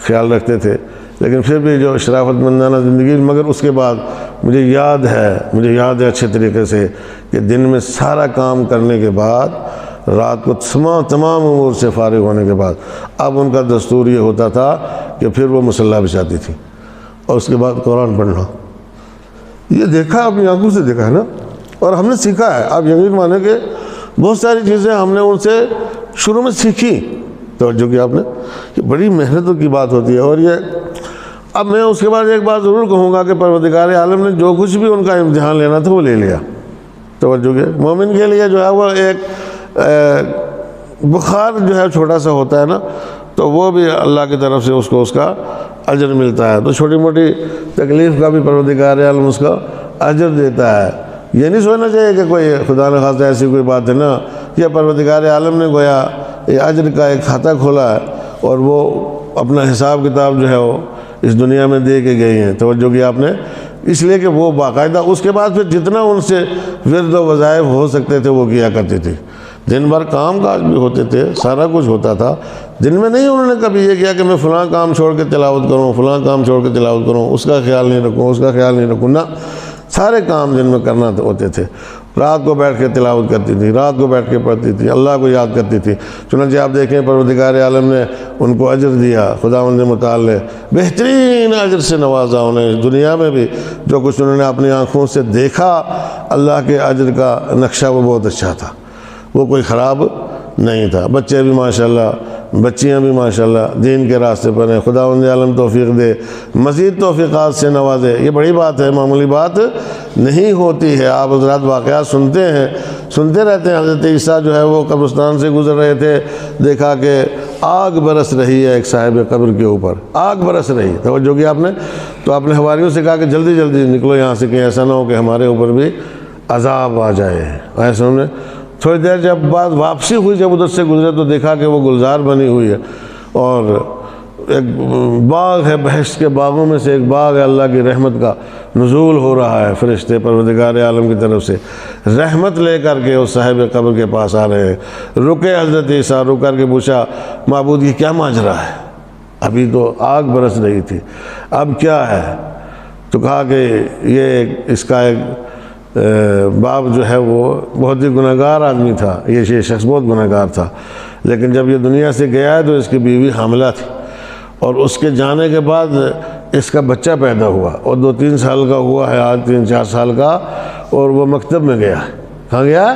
خیال رکھتے تھے۔ لیکن پھر بھی جو شرافت مندانہ زندگی، مگر اس کے بعد مجھے یاد ہے اچھے طریقے سے کہ دن میں سارا کام کرنے کے بعد، رات کو تمام امور سے فارغ ہونے کے بعد، اب ان کا دستور یہ ہوتا تھا کہ پھر وہ مصلی بچھاتی تھی اور اس کے بعد قرآن پڑھنا۔ یہ دیکھا، اپنی آنکھوں سے دیکھا ہے نا، اور ہم نے سیکھا ہے۔ آپ یقین مانیں کہ بہت ساری چیزیں ہم نے ان سے شروع میں سیکھی، توجہ کی آپ نے، کہ بڑی محنتوں کی بات ہوتی ہے۔ اور یہ اب میں اس کے بعد ایک بات ضرور کہوں گا کہ پروردگار عالم نے جو کچھ بھی ان کا امتحان لینا تھا وہ لے لیا، توجہ کے۔ مومن کے لیے جو ہے وہ ایک بخار جو ہے چھوٹا سا ہوتا ہے نا، تو وہ بھی اللہ کی طرف سے اس کو اس کا اجر ملتا ہے۔ تو چھوٹی موٹی تکلیف کا بھی پروردگار عالم اس کا اجر دیتا ہے۔ یہ نہیں سوچنا چاہیے کہ کوئی خدا نخواستہ ایسی کوئی بات ہے نا، یہ پروردگار عالم نے گویا یہ اجر کا ایک کھاتہ کھولا ہے اور وہ اپنا حساب کتاب جو ہے وہ اس دنیا میں دے کے گئی ہیں، توجہ کی آپ نے۔ اس لیے کہ وہ باقاعدہ اس کے بعد پھر جتنا ان سے ورد و وظائف ہو سکتے تھے وہ کیا کرتے تھے۔ دن بھر کام کاج بھی ہوتے تھے، سارا کچھ ہوتا تھا، دن میں نہیں انہوں نے کبھی یہ کیا کہ میں فلاں کام چھوڑ کے تلاوت کروں، فلاں کام چھوڑ کے تلاوت کروں، اس کا خیال نہیں رکھوں، اس کا خیال نہیں رکھوں، نہ، سارے کام دن میں کرنا ہوتے تھے۔ رات کو بیٹھ کے تلاوت کرتی تھی، رات کو بیٹھ کے پڑھتی تھی، اللہ کو یاد کرتی تھی۔ چنانچہ آپ دیکھیں پروردگار عالم نے ان کو اجر دیا، خداوند متعال نے بہترین اجر سے نوازا انہیں دنیا میں بھی۔ جو کچھ انہوں نے اپنی آنکھوں سے دیکھا اللہ کے اجر کا نقشہ وہ بہت اچھا تھا، وہ کوئی خراب نہیں تھا۔ بچے بھی ماشاءاللہ، بچیاں بھی ماشاءاللہ دین کے راستے پر ہیں۔ خداوند عالم توفیق دے، مزید توفیقات سے نوازے۔ یہ بڑی بات ہے، معمولی بات نہیں ہوتی ہے۔ آپ حضرات واقعات سنتے رہتے ہیں۔ حضرت عیسیٰ جو ہے وہ قبرستان سے گزر رہے تھے، دیکھا کہ آگ برس رہی ہے ایک صاحب قبر کے اوپر، آگ برس رہی، توجہ کی آپ نے۔ تو آپ نے حواریوں سے کہا کہ جلدی جلدی نکلو یہاں سے، کہ ایسا نہ ہو کہ ہمارے اوپر بھی عذاب آ جائے۔ ایسا انہوں نے تھوڑی دیر جب بعد واپسی ہوئی، جب ادھر سے گزرے تو دیکھا کہ وہ گلزار بنی ہوئی ہے اور ایک باغ ہے، بہشت کے باغوں میں سے ایک باغ ہے، اللہ کی رحمت کا نزول ہو رہا ہے، فرشتے پروردگار عالم کی طرف سے رحمت لے کر کے اس صاحب قبر کے پاس آ رہے ہیں۔ رکے حضرت عیسیٰ، رک کر کے پوچھا معبود یہ کیا ماجرا ہے؟ ابھی تو آگ برس رہی تھی، اب کیا ہے؟ تو کہا کہ یہ اس کا ایک باپ جو ہے وہ بہت ہی گناہگار آدمی تھا، یہ شخص بہت گناہگار تھا، لیکن جب یہ دنیا سے گیا ہے تو اس کی بیوی حاملہ تھی، اور اس کے جانے کے بعد اس کا بچہ پیدا ہوا، اور 2-3 سال کا ہوا ہے، آج 3-4 سال کا، اور وہ مکتب میں گیا ہے۔ کہاں گیا؟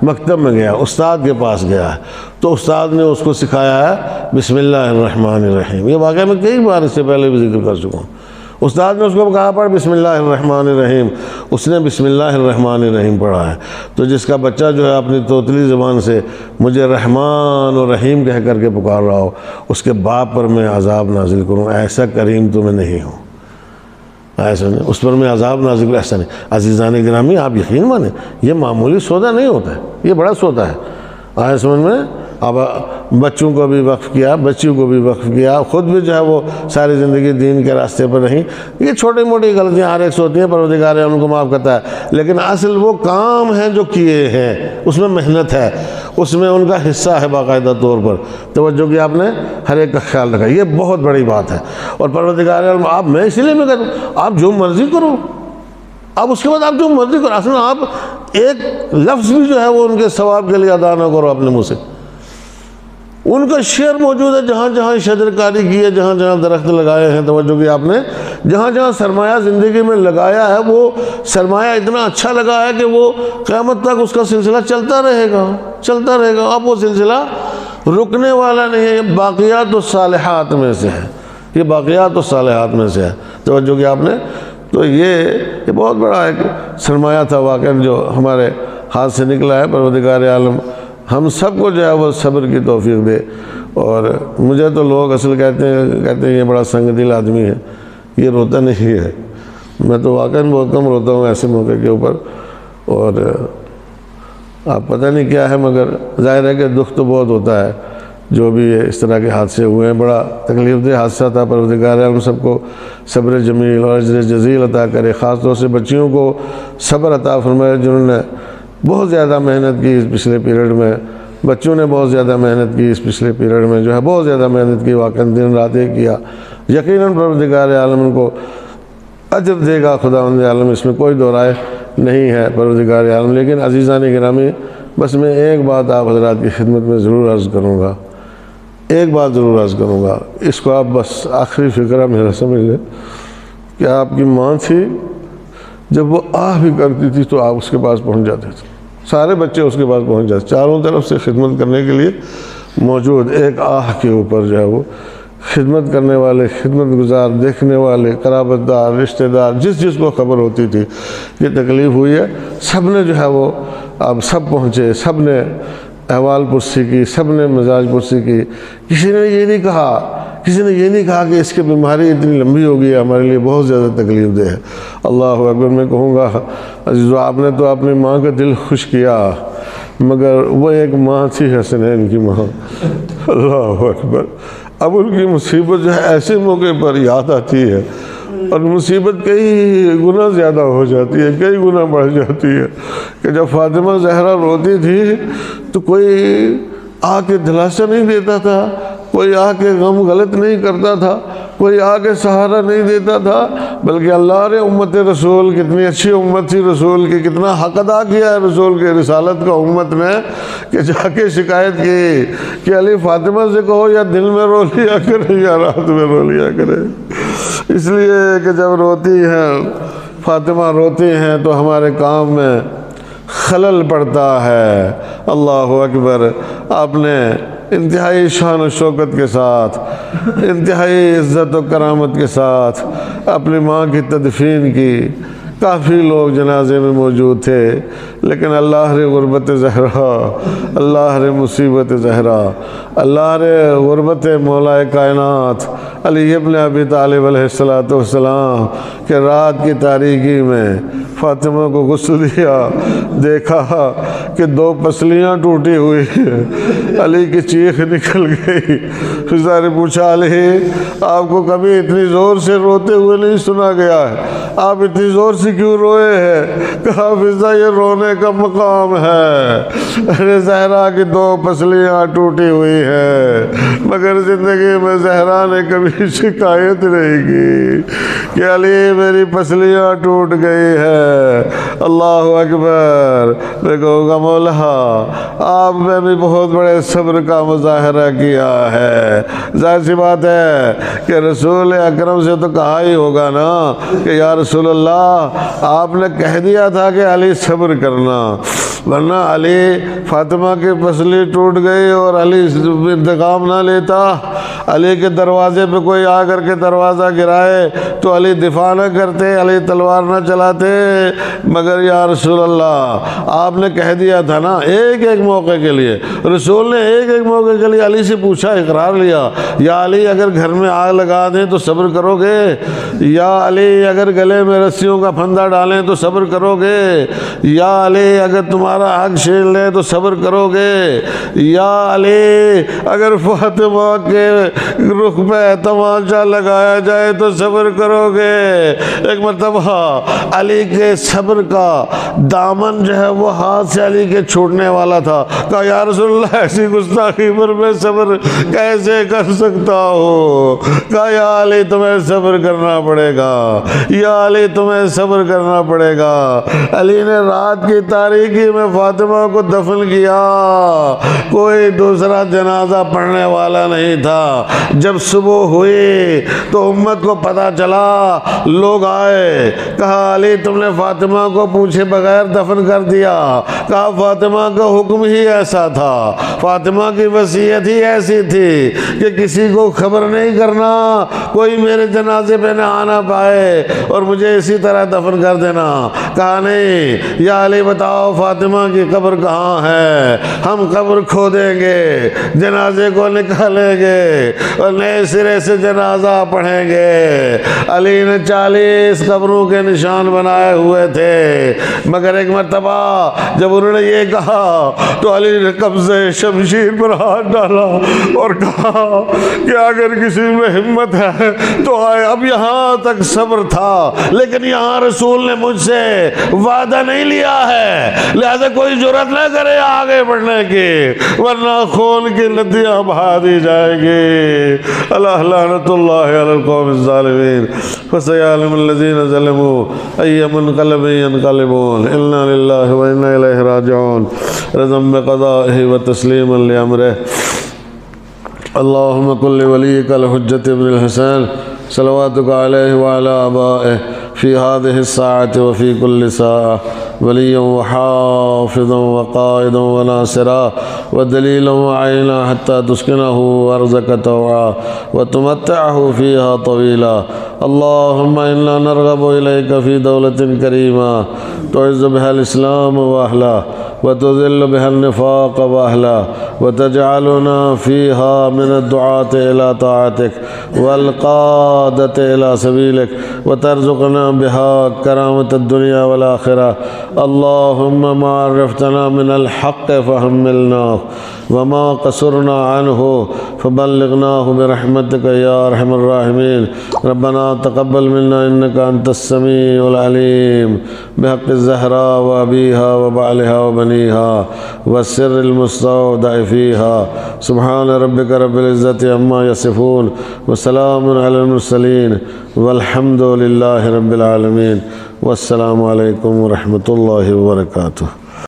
مکتب میں گیا، استاد کے پاس گیا ہے، تو استاد نے اس کو سکھایا ہے بسم اللہ الرحمن الرحیم۔ یہ واقعہ میں کئی بار اس سے پہلے بھی ذکر کر چکا ہوں۔ استاد نے اس کو کہا پڑھ بسم اللہ الرحمن الرحیم، اس نے بسم اللہ الرحمن الرحیم پڑھا ہے، تو جس کا بچہ جو ہے اپنی توتلی زبان سے مجھے رحمان و رحیم کہہ کر کے پکار رہا ہو، اس کے باپ پر میں عذاب نازل کروں، ایسا کریم تو میں نہیں ہوں، ایسا نہیں، اس پر میں عذاب نازل کروں، ایسا نہیں۔ عزیزان گرامی آپ یقین مانیں یہ معمولی سودا نہیں ہوتا ہے، یہ بڑا سودا ہے۔ آئے سمجھ میں؟ اب بچوں کو بھی وقف کیا، بچیوں کو بھی وقف کیا، خود بھی جو ہے وہ ساری زندگی دین کے راستے پر رہیں۔ یہ چھوٹی موٹی غلطیاں ہر ایک سے ہوتی ہیں، پروردگار ان کو معاف کرتا ہے، لیکن اصل وہ کام ہیں جو کیے ہیں، اس میں محنت ہے، اس میں ان کا حصہ ہے باقاعدہ طور پر۔ توجہ کی آپ نے، ہر ایک کا خیال رکھا، یہ بہت بڑی بات ہے۔ اور پروردگار آپ میں اس لیے میں کروں، آپ جو مرضی کرو، اب اس کے بعد آپ جو مرضی کرو، اصل میں آپ ایک لفظ بھی جو ہے وہ ان کے ثواب کے لیے ادا نہ کرو اپنے منہ سے۔ ان کا شعر موجود ہے، جہاں جہاں شجر کاری کی ہے، جہاں جہاں درخت لگائے ہیں، توجہ کی آپ نے، جہاں جہاں سرمایہ زندگی میں لگایا ہے، وہ سرمایہ اتنا اچھا لگا ہے کہ وہ قیامت تک اس کا سلسلہ چلتا رہے گا، چلتا رہے گا۔ اب وہ سلسلہ رکنے والا نہیں ہے، یہ باقیات الصالحات میں سے ہے، یہ باقیات الصالحات میں سے ہے، توجہ کی آپ نے۔ تو یہ بہت بڑا ایک سرمایہ تھا واقعا جو ہمارے ہاتھ سے نکلا ہے۔ پروردگار عالم ہم سب کو جو ہے وہ صبر کی توفیق دے۔ اور مجھے تو لوگ اصل کہتے ہیں یہ بڑا سنگ دل آدمی ہے، یہ روتا نہیں ہے، میں تو واقعا بہت کم روتا ہوں ایسے موقع کے اوپر، اور آپ پتہ نہیں کیا ہے، مگر ظاہر ہے کہ دکھ تو بہت ہوتا ہے جو بھی اس طرح کے حادثے ہوئے ہیں، بڑا تکلیف دہ حادثہ تھا۔ پروردگار ہم سب کو صبر جمیل اور اجر جزیل عطا کرے، خاص طور سے بچیوں کو صبر عطا فرمائے جنہوں نے بہت زیادہ محنت کی اس پچھلے پیریڈ میں، بچوں نے بہت زیادہ محنت کی اس پچھلے پیریڈ میں، جو ہے بہت زیادہ محنت کی، واقعا دن رات ایک کیا، یقیناً پروردگار عالم ان کو اجر دے گا، خداوند عالم، اس میں کوئی دو رائے نہیں ہے پروردگار عالم۔ لیکن عزیزان گرامی، بس میں ایک بات آپ حضرات کی خدمت میں ضرور عرض کروں گا، ایک بات ضرور عرض کروں گا، اس کو آپ بس آخری فکرہ میرا سمجھ لیں کہ آپ کی ماں تھی، جب وہ آہ بھی کرتی تھی تو آپ اس کے پاس پہنچ جاتے تھے، سارے بچے اس کے پاس پہنچ جاتے، چاروں طرف سے خدمت کرنے کے لیے موجود، ایک آہ کے اوپر جو ہے وہ خدمت کرنے والے، خدمت گزار، دیکھنے والے، قرابت دار، رشتہ دار، جس کو خبر ہوتی تھی یہ تکلیف ہوئی ہے، سب نے جو ہے وہ اب سب پہنچے، سب نے احوال پرسی کی، سب نے مزاج پرسی کی۔ کسی نے یہ نہیں کہا کہ اس کی بیماری اتنی لمبی ہو گئی ہے، ہمارے لیے بہت زیادہ تکلیف دہ ہے۔ اللہ اکبر، میں کہوں گا عزیزو، آپ نے تو اپنی ماں کا دل خوش کیا، مگر وہ ایک ماں تھی حسنین کی ماں، اللہ اکبر۔ اب ان کی مصیبت جو ہے ایسے موقع پر یاد آتی ہے، اور مصیبت کئی گنا زیادہ ہو جاتی ہے، کئی گنا بڑھ جاتی ہے، کہ جب فاطمہ زہرا روتی تھی تو کوئی آ کے دلاسا نہیں دیتا تھا، کوئی آ کے غم غلط نہیں کرتا تھا، کوئی آ کے سہارا نہیں دیتا تھا، بلکہ اللہ نے امت رسول، کتنی اچھی امت تھی رسول کی، کتنا حق ادا کیا ہے رسول کے رسالت کا امت نے، کہ جا کے شکایت کی کہ علی فاطمہ سے کہو یا دل میں رو لیا کرے یا رات میں رو لیا کرے، اس لیے کہ جب روتی ہیں فاطمہ، روتی ہیں تو ہمارے کام میں خلل پڑتا ہے۔ اللہ اکبر۔ آپ نے انتہائی شان و شوکت کے ساتھ، انتہائی عزت و کرامت کے ساتھ اپنی ماں کی تدفین کی، کافی لوگ جنازے میں موجود تھے، لیکن اللہ رے غربت زہرا، اللہ رے مصیبت زہرا، اللہ رے غربت مولا کائنات علی ابن ابی طالب علیہ السلام کے رات کی تاریکی میں فاطمہ کو غسل دیا، دیکھا کہ 2 پسلیاں ٹوٹی ہوئی ہیں، علی کی چیخ نکل گئی۔ حفصہ نے پوچھا علی آپ کو کبھی اتنی زور سے روتے ہوئے نہیں سنا گیا ہے، آپ اتنی زور سے کیوں روئے ہیں؟ کہا حفصہ یہ رونے کا مقام ہے، ارے زہرا کی 2 پسلیاں ٹوٹی ہوئی ہیں، مگر زندگی میں زہرا نے کبھی شکایت نہیں کی کہ علی میری پسلیاں ٹوٹ گئی ہے۔ اللہ اکبر۔ میں کہوں گا مولا آپ نے بھی بہت بڑے صبر کا مظاہرہ کیا ہے، ظاہر سی بات ہے کہ رسول اکرم سے تو کہا ہی ہوگا نا کہ یا رسول اللہ آپ نے کہہ دیا تھا کہ علی صبر کرنا، ورنہ علی فاطمہ کی پسلی ٹوٹ گئی اور علی انتقام نہ لیتا، علی کے دروازے پہ کوئی آ کر کے دروازہ گرائے تو علی دفاع نہ کرتے، علی تلوار نہ چلاتے، مگر یا رسول اللہ آپ نے کہہ دیا تھا نا ایک ایک موقع کے لیے، رسول نے ایک ایک موقع کے لیے علی سے پوچھا، اقرار لیا، یا علی اگر گھر میں آگ لگا دیں تو صبر کرو گے؟ یا علی اگر گلے میں رسیوں کا پھندا ڈالیں تو صبر کرو گے؟ یا علی اگر تمہارا حق چھین لیں تو صبر کرو گے؟ یا علی اگر فاطمہ کے رخ پہ تمانچہ لگایا جائے تو صبر کرو گے؟ ایک مرتبہ علی کے صبر کا دامن جو ہے وہ ہاتھ سے علی کے چھوٹنے والا تھا، کہا یا رسول اللہ ایسی گستاخی پر میں صبر کیسے کر سکتا ہوں؟ کہا یا علی تمہیں صبر کرنا پڑے گا، یا علی تمہیں صبر کرنا پڑے گا۔ علی نے رات کی تاریکی میں فاطمہ کو دفن کیا، کوئی دوسرا جنازہ پڑھنے والا نہیں تھا۔ جب صبح ہوئی تو امت کو پتہ چلا، لوگ آئے، کہا علی تم نے فاطمہ کو پوچھے بغیر دفن کر دیا۔ کہا فاطمہ کا حکم ہی ایسا تھا، فاطمہ کی وصیت ہی ایسی تھی کہ کسی کو خبر نہیں کرنا، کوئی میرے جنازے پہ نہ آنا پائے اور مجھے اسی طرح دفن کر دینا۔ کہا نہیں، یا علی بتاؤ فاطمہ کی قبر کہاں ہے، ہم قبر کھودیں گے، جنازے کو نکالیں گے اور نئے سرے سے جنازہ پڑھیں گے۔ علی نے 40 قبروں کے نشان بنائے ہوئے تھے، مگر ایک مرتبہ جب انہوں نے یہ کہا تو علی نے قبضے شمشیر پر ہاتھ ڈالا اور کہا کہ اگر کسی میں ہمت ہے تو آئے۔ اب یہاں تک صبر تھا، لیکن یہاں رسول نے مجھ سے وعدہ نہیں لیا ہے، لہذا کوئی جرأت نہ کرے آگے بڑھنے کی، ورنہ خون کی ندیاں بہا دی جائے گی۔ اللہ لعنت اللہ علی القوم الظالمین، فسيعلم الذين ظلموا أي منقلب ينقلبون، إنا لله وإنا إليه راجعون، رضا بقضائه وتسليما لأمره۔ اللهم كن لوليك الحجة ابن الحسين صلواتك عليه وعلى آبائه في هذه الساعة وفي كل ساعة وليا وحافظا وقائدا وناصرا ودليلا وعينا حتى تسكنه أرضك طوعا وتمتعه فيها طويلا۔ اللهم إنا نرغب إليك في دولة كريمة تعز بها الإسلام وأهله وتذل بها النفاق وأهله وتجعلنا فيها من الدعاة إلى طاعتك والقادة إلى سبيلك وترزقنا بها كرامة الدنيا والآخرة۔ اللهم ما عرفتنا من الحق فحملناه وما قصرنا عنه فبلغناه برحمتك يا أرحم الراحمين۔ ربنا تقبل منا إنك أنت السميع العليم، بحق الزهراء وأبيها وبعلها وبنيها والسر المستودع فيها، سبحان ربك رب العزة عما يصفون وسلام على المرسلين والحمد لله رب العالمين، والسلام عليكم ورحمة الله وبركاته۔